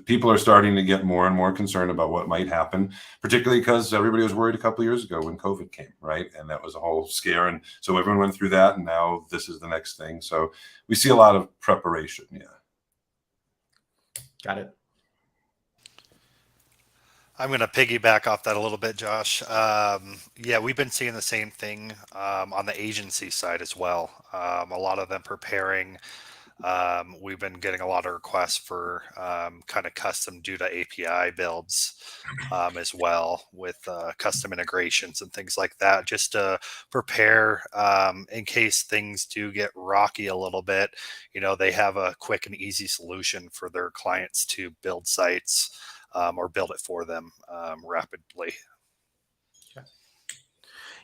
people are starting to get more and more concerned about what might happen, particularly because everybody was worried a couple of years ago when COVID came, right? And that was a whole scare. And so everyone went through that, and now this is the next thing. So we see a lot of preparation. Yeah. Got it. I'm going to piggyback off that a little bit, Josh. Yeah, we've been seeing the same thing on the agency side as well. A lot of them preparing. We've been getting a lot of requests for kind of custom Duda API builds as well, with custom integrations and things like that, just to prepare in case things do get rocky a little bit. They have a quick and easy solution for their clients to build sites or build it for them rapidly.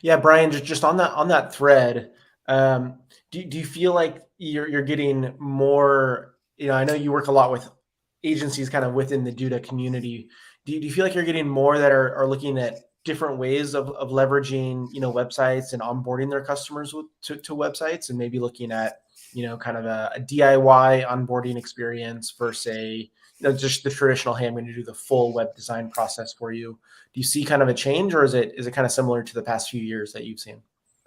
Yeah, Brian, just on that thread, do you feel like you're getting more? I know you work a lot with agencies kind of within the Duda community. Do you feel like you're getting more that are looking at different ways of leveraging websites and onboarding their customers to websites, and maybe looking at kind of a DIY onboarding experience versus just the traditional, hey, I'm going to do the full web design process for you? Do you see kind of a change, or is it kind of similar to the past few years that you've seen?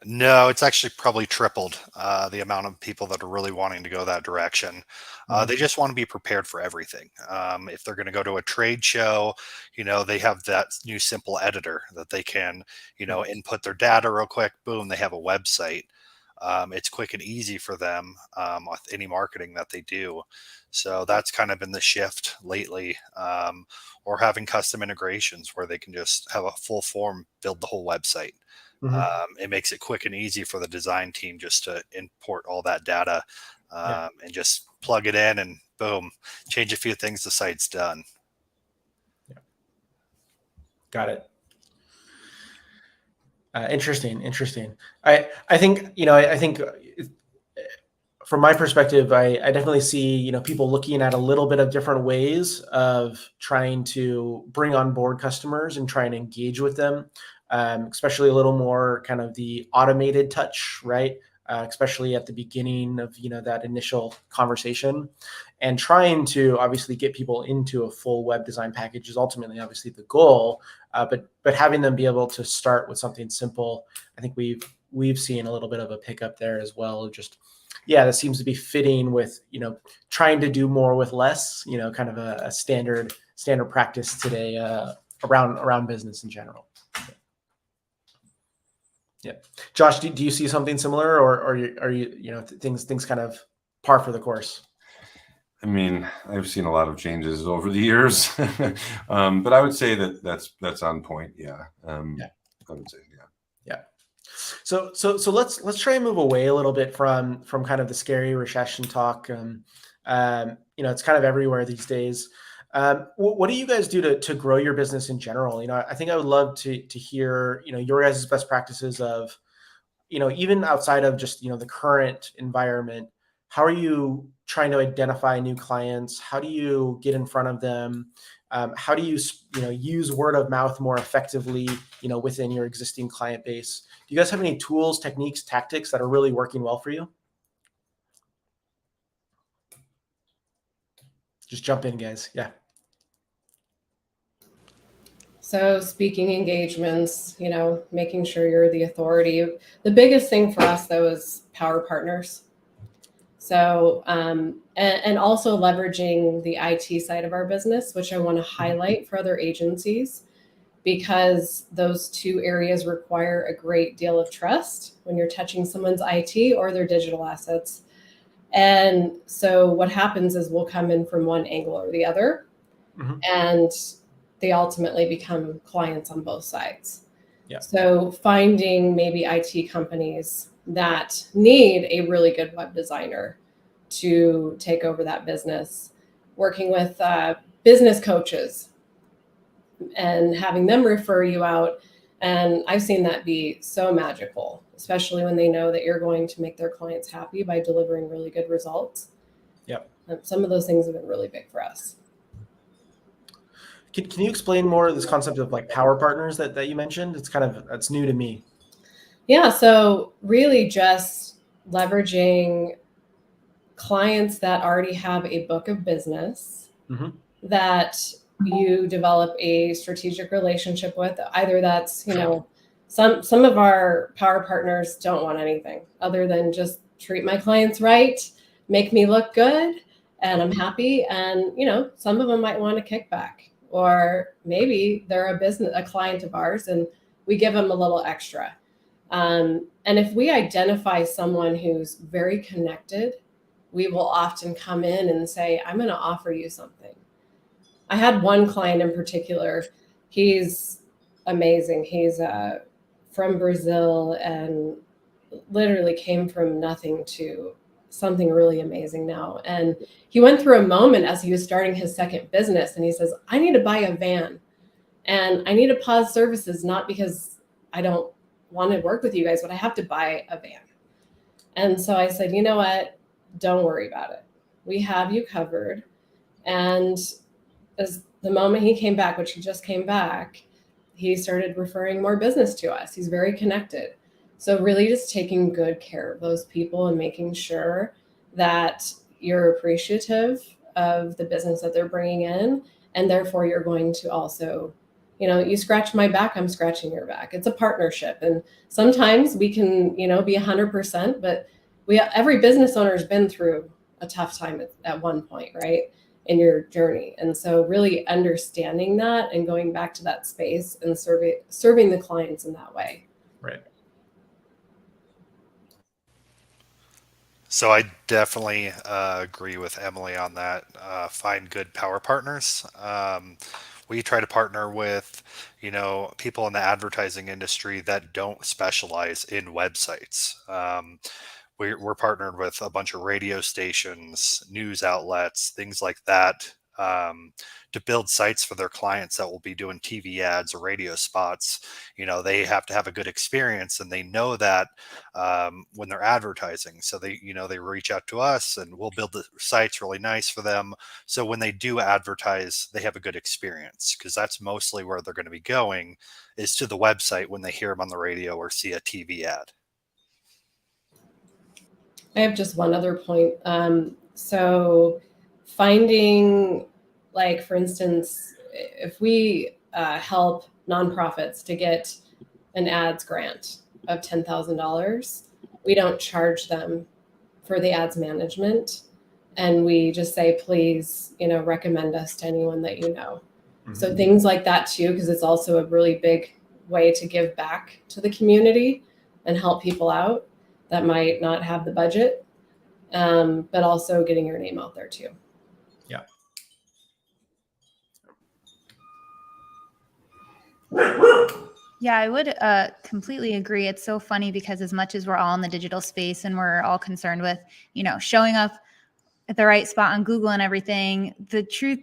No, it's actually probably tripled the amount of people that are really wanting to go that direction. They just want to be prepared for everything. If they're going to go to a trade show, they have that new simple editor that they can, input their data real quick. Boom, they have a website. It's quick and easy for them with any marketing that they do. So that's kind of been the shift lately, or having custom integrations where they can just have a full form, build the whole website. It makes it quick and easy for the design team just to import all that data and just plug it in, and boom, change a few things, the site's done. Yeah. Got it. Interesting. I think, I think from my perspective, I definitely see, people looking at a little bit of different ways of trying to bring on board customers and try and engage with them. Especially a little more kind of the automated touch, right? Especially at the beginning of, that initial conversation, and trying to obviously get people into a full web design package is ultimately obviously the goal. But having them be able to start with something simple, I think we've seen a little bit of a pickup there as well. Just, that seems to be fitting with, trying to do more with less, kind of a standard practice today around business in general. Yeah, Josh, do you see something similar, or are you things kind of par for the course? I mean, I've seen a lot of changes over the years, but I would say that's on point. Yeah. I would say, yeah. So let's try and move away a little bit from kind of the scary recession talk. It's kind of everywhere these days. What do you guys do to grow your business in general? I think I would love to hear, your guys' best practices of, even outside of just, the current environment. How are you trying to identify new clients? How do you get in front of them? How do you, use word of mouth more effectively, within your existing client base? Do you guys have any tools, techniques, tactics that are really working well for you? Just jump in, guys. Yeah. So speaking engagements, making sure you're the authority. The biggest thing for us, though, is power partners. So, and also leveraging the IT side of our business, which I want to highlight for other agencies, because those two areas require a great deal of trust when you're touching someone's IT or their digital assets. And so what happens is we'll come in from one angle or the other, and they ultimately become clients on both sides. Yeah. So finding maybe IT companies that need a really good web designer to take over that business, working with business coaches and having them refer you out. And I've seen that be so magical, especially when they know that you're going to make their clients happy by delivering really good results. Yep. Some of those things have been really big for us. Can you explain more of this concept of like power partners that you mentioned? It's new to me. Yeah, so really just leveraging clients that already have a book of business that you develop a strategic relationship with. Either that's, some of our power partners don't want anything other than just treat my clients right, make me look good, and I'm happy. And, some of them might want a kickback, or maybe they're a client of ours and we give them a little extra. And if we identify someone who's very connected, we will often come in and say, I'm going to offer you something. I had one client in particular. He's amazing. He's from Brazil and literally came from nothing to something really amazing now. And he went through a moment as he was starting his second business, and he says, I need to buy a van and I need to pause services, not because I don't want to work with you guys, but I have to buy a van. And so I said, you know what? Don't worry about it. We have you covered. And as the moment he came back, which he just came back, he started referring more business to us. He's very connected. So really just taking good care of those people and making sure that you're appreciative of the business that they're bringing in. And therefore you're going to also, you scratch my back, I'm scratching your back. It's a partnership. And sometimes we can, be 100%, but every business owner has been through a tough time at one point, right, in your journey. And so really understanding that and going back to that space and serving the clients in that way. Right. So I definitely agree with Emily on that. Find good power partners. We try to partner with, people in the advertising industry that don't specialize in websites. We're partnered with a bunch of radio stations, news outlets, things like that, to build sites for their clients that will be doing TV ads or radio spots. They have to have a good experience, and they know that when they're advertising. So they reach out to us, and we'll build the sites really nice for them. So when they do advertise, they have a good experience, because that's mostly where they're going to be going, is to the website when they hear them on the radio or see a TV ad. I have just one other point. So finding, like, for instance, if we help nonprofits to get an ads grant of $10,000, we don't charge them for the ads management. And we just say, please, recommend us to anyone that you know. Mm-hmm. So things like that too, because it's also a really big way to give back to the community and help people out that might not have the budget, but also getting your name out there too. Yeah. Yeah, I would completely agree. It's so funny because as much as we're all in the digital space and we're all concerned with, showing up at the right spot on Google and everything, the truth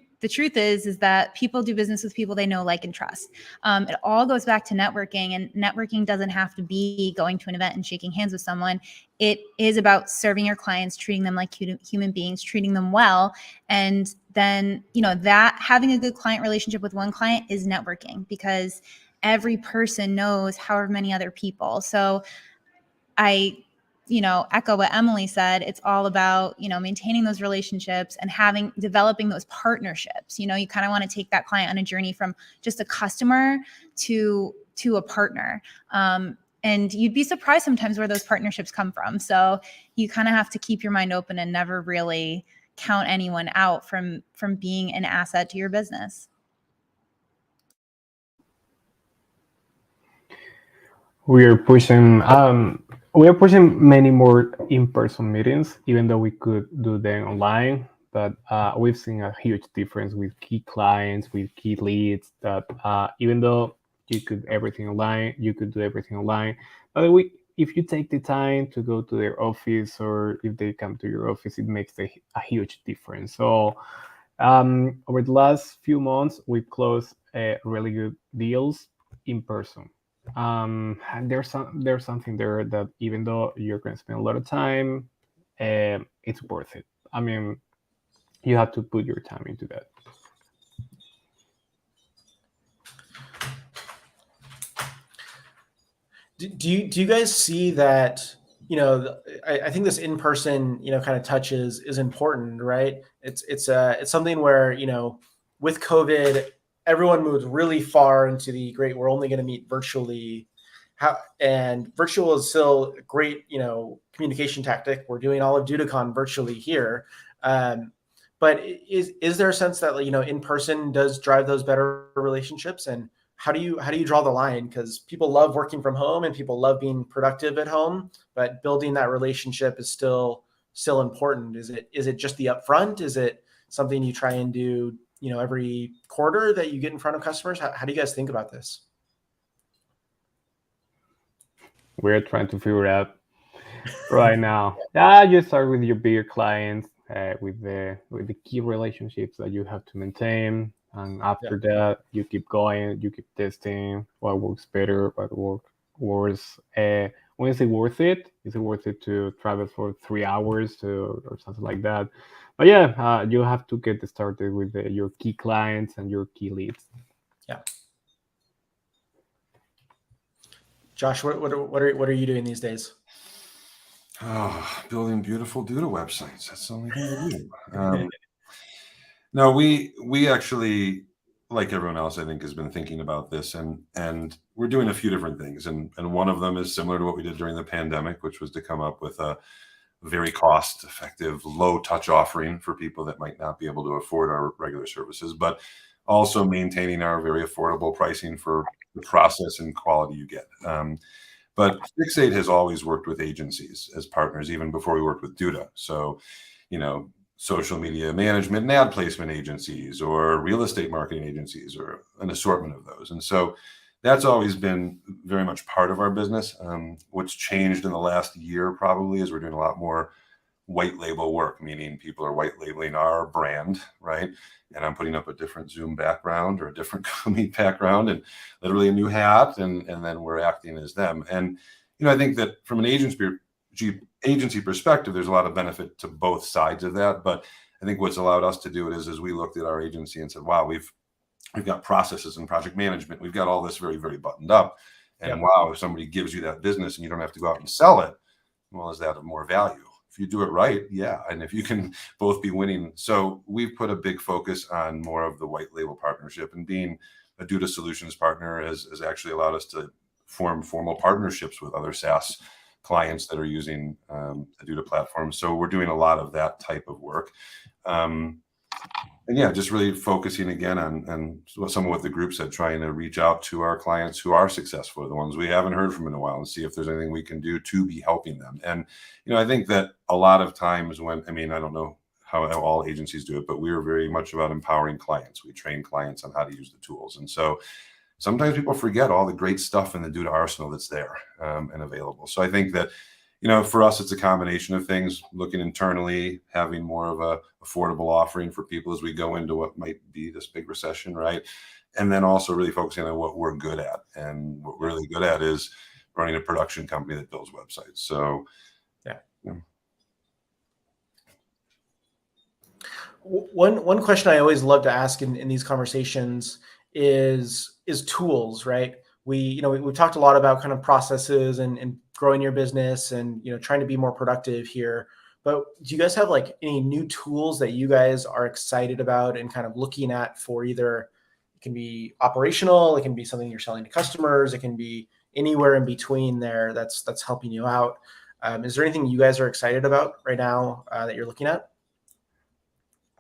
is that people do business with people they know, like, and trust. It all goes back to networking, and networking doesn't have to be going to an event and shaking hands with someone. It is about serving your clients, treating them like human beings, treating them well. And then, that having a good client relationship with one client is networking, because every person knows however many other people. So I echo what Emily said. It's all about, maintaining those relationships and developing those partnerships. You kind of want to take that client on a journey from just a customer to a partner. And you'd be surprised sometimes where those partnerships come from. So you kind of have to keep your mind open and never really count anyone out from being an asset to your business. We are pushing many more in-person meetings, even though we could do them online. But we've seen a huge difference with key clients, with key leads, that even though you could do everything online. But if you take the time to go to their office, or if they come to your office, it makes a huge difference. So over the last few months, we've closed really good deals in person. And there's something there that even though you're going to spend a lot of time, it's worth it. I mean, you have to put your time into that. Do you guys see that? I think this in person kind of touch is important, right? It's something where with COVID, everyone moved really far into the great. We're only going to meet virtually. And virtual is still a great communication tactic. We're doing all of DudaCon virtually here. But is there a sense that in person does drive those better relationships? And how do you draw the line? Because people love working from home and people love being productive at home, but building that relationship is still important. Is it just the upfront? Is it something you try and do every quarter that you get in front of customers? How do you guys think about this? We're trying to figure out right now. Yeah, you start with your bigger clients, with the key relationships that you have to maintain, and after that, you keep going, you keep testing what works better, what works worse. When is it worth it? Is it worth it to travel for 3 hours or something like that? But yeah, you have to get started with your key clients and your key leads. Yeah. Josh, what are you doing these days? Oh, building beautiful Duda websites. That's the only thing we do. No, we actually, like everyone else, I think, has been thinking about this, and we're doing a few different things. And one of them is similar to what we did during the pandemic, which was to come up with a very cost-effective, low-touch offering for people that might not be able to afford our regular services, but also maintaining our very affordable pricing for the process and quality you get. But Fix8 has always worked with agencies as partners, even before we worked with Duda. So, social media management and ad placement agencies, or real estate marketing agencies, or an assortment of those. And so that's always been very much part of our business. What's changed in the last year probably is we're doing a lot more white label work, meaning people are white labeling our brand, right? And I'm putting up a different Zoom background or a different Meet background and literally a new hat, and then we're acting as them. And I think that from an agency perspective, there's a lot of benefit to both sides of that. But I think what's allowed us to do it is we looked at our agency and said, wow, we've got processes and project management. We've got all this very, very buttoned up. And wow, if somebody gives you that business and you don't have to go out and sell it, well, is that of more value? If you do it right, yeah. And if you can both be winning. So we've put a big focus on more of the white label partnership, and being a Duda Solutions partner has actually allowed us to form formal partnerships with other SaaS clients that are using the Duda platform. So we're doing a lot of that type of work. And yeah, just really focusing again on some of what the group said, trying to reach out to our clients who are successful, the ones we haven't heard from in a while, and see if there's anything we can do to be helping them. And, I think that a lot of times I don't know how all agencies do it, but we're very much about empowering clients. We train clients on how to use the tools. And so sometimes people forget all the great stuff in the Duda arsenal that's there and available. So I think that, for us, it's a combination of things, looking internally, having more of a affordable offering for people as we go into what might be this big recession, right? And then also really focusing on what we're good at. And what we're really good at is running a production company that builds websites. So, yeah. One question I always love to ask in these conversations is tools, right? We've talked a lot about kind of processes and growing your business and trying to be more productive here. But do you guys have any new tools that you guys are excited about and kind of looking at for either it can be operational, it can be something you're selling to customers, it can be anywhere in between there that's helping you out. Is there anything you guys are excited about right now that you're looking at?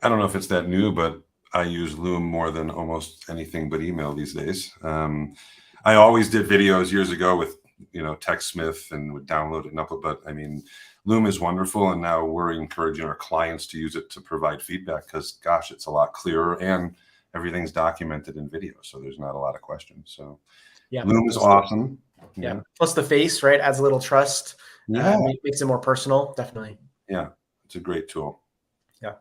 I don't know if it's that new, but I use Loom more than almost anything but email these days. I always did videos years ago with, TechSmith and would download it and upload. But Loom is wonderful. And now we're encouraging our clients to use it to provide feedback because, gosh, it's a lot clearer and everything's documented in video. So there's not a lot of questions. So yeah, Loom is awesome. Yeah. Plus the face, right? Adds a little trust. Yeah. Makes it more personal. Definitely. Yeah. It's a great tool. Yeah.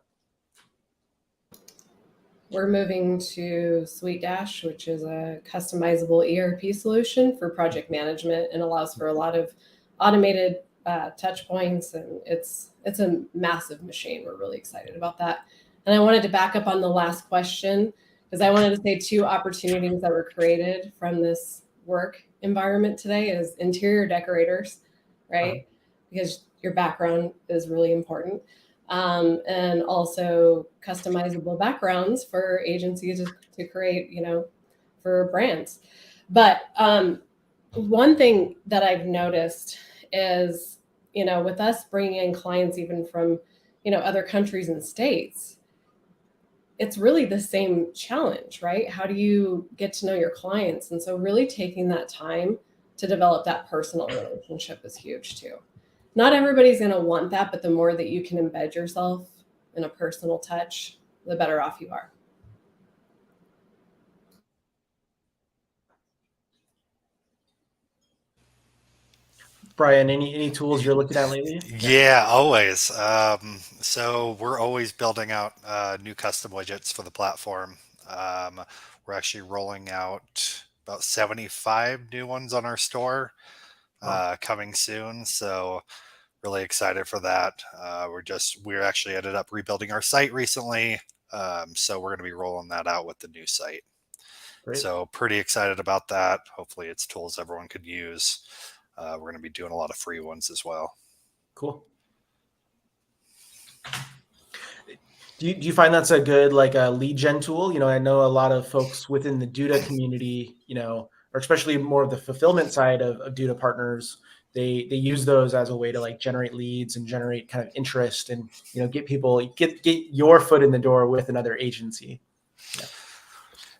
we're moving to Suite Dash, which is a customizable ERP solution for project management and allows for a lot of automated touch points. And it's a massive machine. We're really excited about that. And I wanted to back up on the last question because I wanted to say 2 opportunities that were created from this work environment today is interior decorators, right? Because your background is really important. And also customizable backgrounds for agencies to create, for brands. But one thing that I've noticed is, with us bringing in clients even from, other countries and states, it's really the same challenge, right? How do you get to know your clients? And so really taking that time to develop that personal relationship is huge too. Not everybody's going to want that, but the more that you can embed yourself in a personal touch, the better off you are. Brian, any tools you're looking at lately? Yeah, always. So we're always building out new custom widgets for the platform. We're actually rolling out about 75 new ones on our store coming soon. So really excited for that. We're actually ended up rebuilding our site recently. So we're going to be rolling that out with the new site. Great. So pretty excited about that. Hopefully it's tools everyone could use. We're going to be doing a lot of free ones as well. Cool. Do you find that's a good a lead gen tool? I know a lot of folks within the Duda community, or especially more of the fulfillment side of Duda partners, they use those as a way to generate leads and generate kind of interest and get your foot in the door with another agency.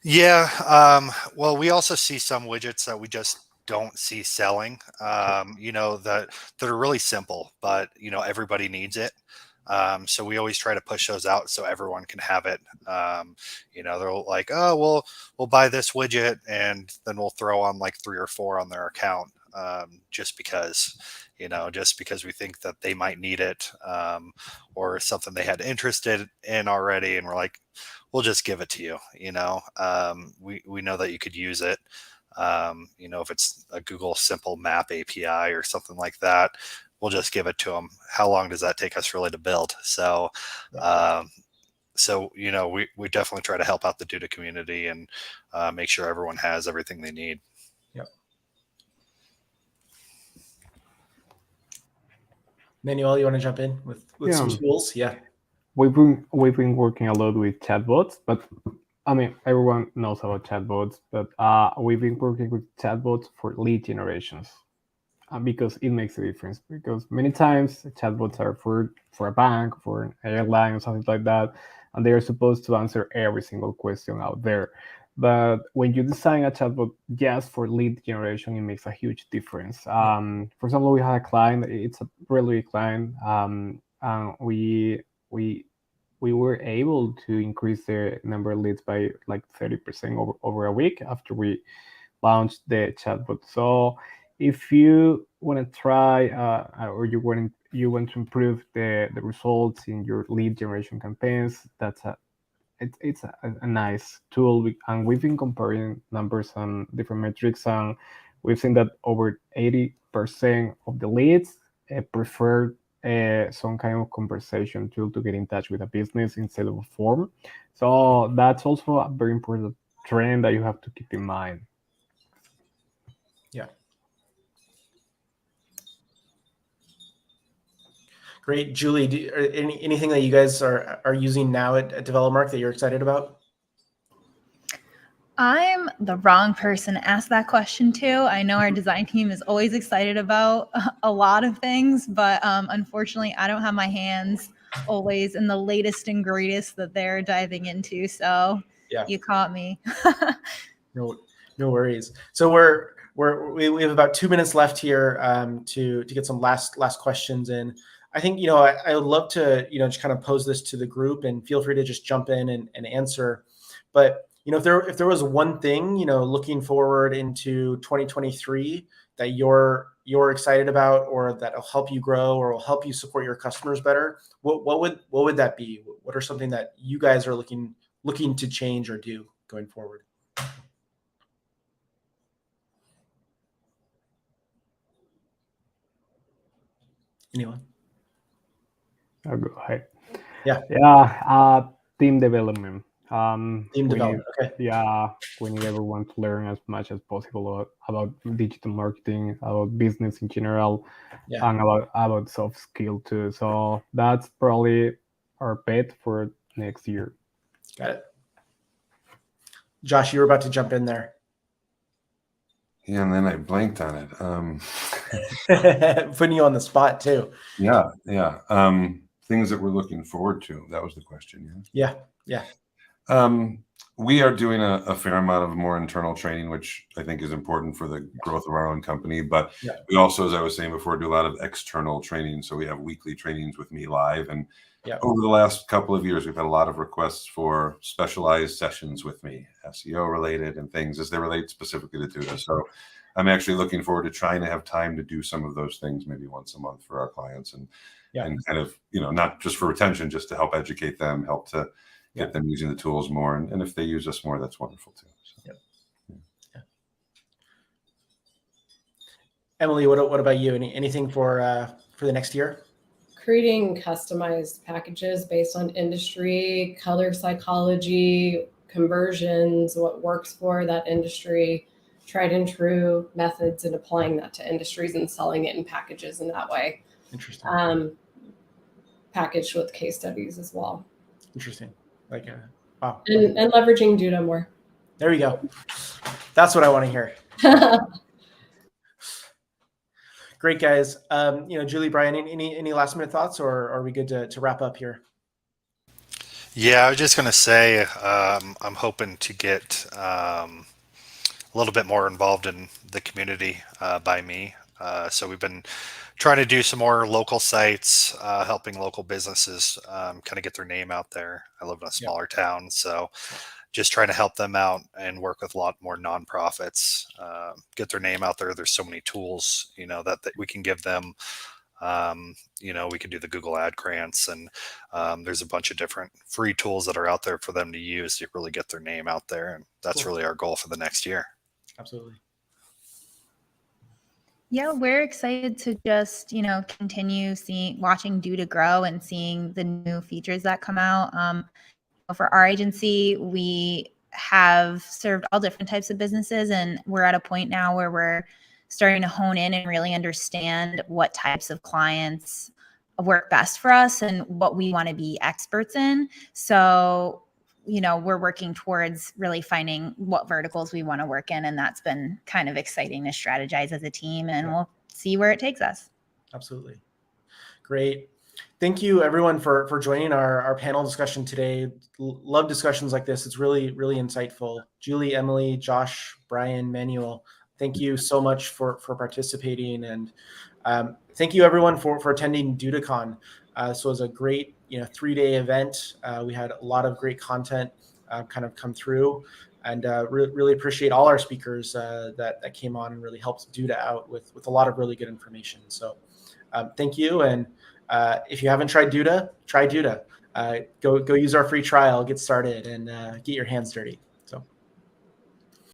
Yeah. Well, we also see some widgets that we just don't see selling, that are really simple, but everybody needs it. So we always try to push those out so everyone can have it. They're like, oh, we'll buy this widget and then we'll throw on like 3 or 4 on their account, just because we think that they might need it, or something they had interested in already. And we're like, we'll just give it to you. We know that you could use it. If it's a Google Simple Map API or something like that, we'll just give it to them. How long does that take us really to build? So, we definitely try to help out the Duda community and make sure everyone has everything they need. Yep. Manuel, you want to jump in with some tools? Yeah. We've been working a lot with chatbots, but I mean, everyone knows about chatbots, but we've been working with chatbots for lead generations because it makes a difference. Because many times chatbots are for a bank, for an airline, or something like that, and they are supposed to answer every single question out there. But when you design a chatbot just for lead generation, it makes a huge difference. For example, we had a client; it's a really client. We were able to increase the number of leads by like 30% over a week after we launched the chatbot. So if you want to try or you want to improve the results in your lead generation campaigns, it's a nice tool. And we've been comparing numbers on different metrics, and we've seen that over 80% of the leads prefer some kind of conversation tool to get in touch with a business instead of a form. So that's also a very important trend that you have to keep in mind. Yeah. Great. Julie, anything that you guys are using now at DevelopMark that you're excited about? I'm the wrong person to ask that question to. I know our design team is always excited about a lot of things, but unfortunately, I don't have my hands always in the latest and greatest that they're diving into. So you caught me. No worries. So we have about 2 minutes left here to get some last questions in. I think I would love to just kind of pose this to the group, and feel free to just jump in and answer. But if there was one thing looking forward into 2023 that you're excited about, or that will help you grow, or will help you support your customers better, what would that be? What are something that you guys are looking looking to change or do going forward? Anyone? I'll go ahead. Yeah. Yeah. Team development. Team we development. Need, Okay. yeah, we need everyone to learn as much as possible about digital marketing, about business in general, Yeah. and about soft skill too. So that's probably our bet for next year. Got it. Josh, you were about to jump in there. Yeah, and then I blanked on it. Putting you on the spot too. Yeah. Things that we're looking forward to. That was the question. Yeah. We are doing a fair amount of more internal training, which I think is important for the growth of our own company. But we also, as I was saying before, do a lot of external training. So we have weekly trainings with me live. And over the last couple of years, we've had a lot of requests for specialized sessions with me, SEO related and things as they relate specifically to Duda. So I'm actually looking forward to trying to have time to do some of those things maybe once a month for our clients and kind of, not just for retention, just to help educate them, help to get them using the tools more. And if they use us more, that's wonderful too. So. Emily, what about you? Anything for the next year? Creating customized packages based on industry, color psychology, conversions, what works for that industry, tried and true methods, and applying that to industries and selling it in packages in that way. Interesting. Packaged with case studies as well. Interesting. Wow. And leveraging Duda more. There you go. That's what I want to hear. Great, guys. Julie, Brian, any last minute thoughts, or are we good to wrap up here? Yeah, I was just going to say I'm hoping to get a little bit more involved in the community by me. So we've been trying to do some more local sites, helping local businesses kind of get their name out there. I live in a smaller town, so just trying to help them out and work with a lot more nonprofits, get their name out there. There's so many tools, that we can give them. We can do the Google ad grants, and there's a bunch of different free tools that are out there for them to use to really get their name out there. And that's really our goal for the next year. Absolutely. Yeah, we're excited to just, continue watching Duda grow and seeing the new features that come out. For our agency, we have served all different types of businesses, and we're at a point now where we're starting to hone in and really understand what types of clients work best for us and what we want to be experts in. So, we're working towards really finding what verticals we want to work in. And that's been kind of exciting to strategize as a team, and we'll see where it takes us. Absolutely. Great. Thank you, everyone, for joining our panel discussion today. Love discussions like this. It's really, really insightful. Julie, Emily, Josh, Brian, Manuel, thank you so much for participating. And thank you, everyone, for attending DudaCon. This was a great 3-day event. We had a lot of great content kind of come through, and really appreciate all our speakers that came on and really helped Duda out with a lot of really good information. So thank you. And if you haven't tried Duda, try Duda. Go use our free trial, get started, and get your hands dirty.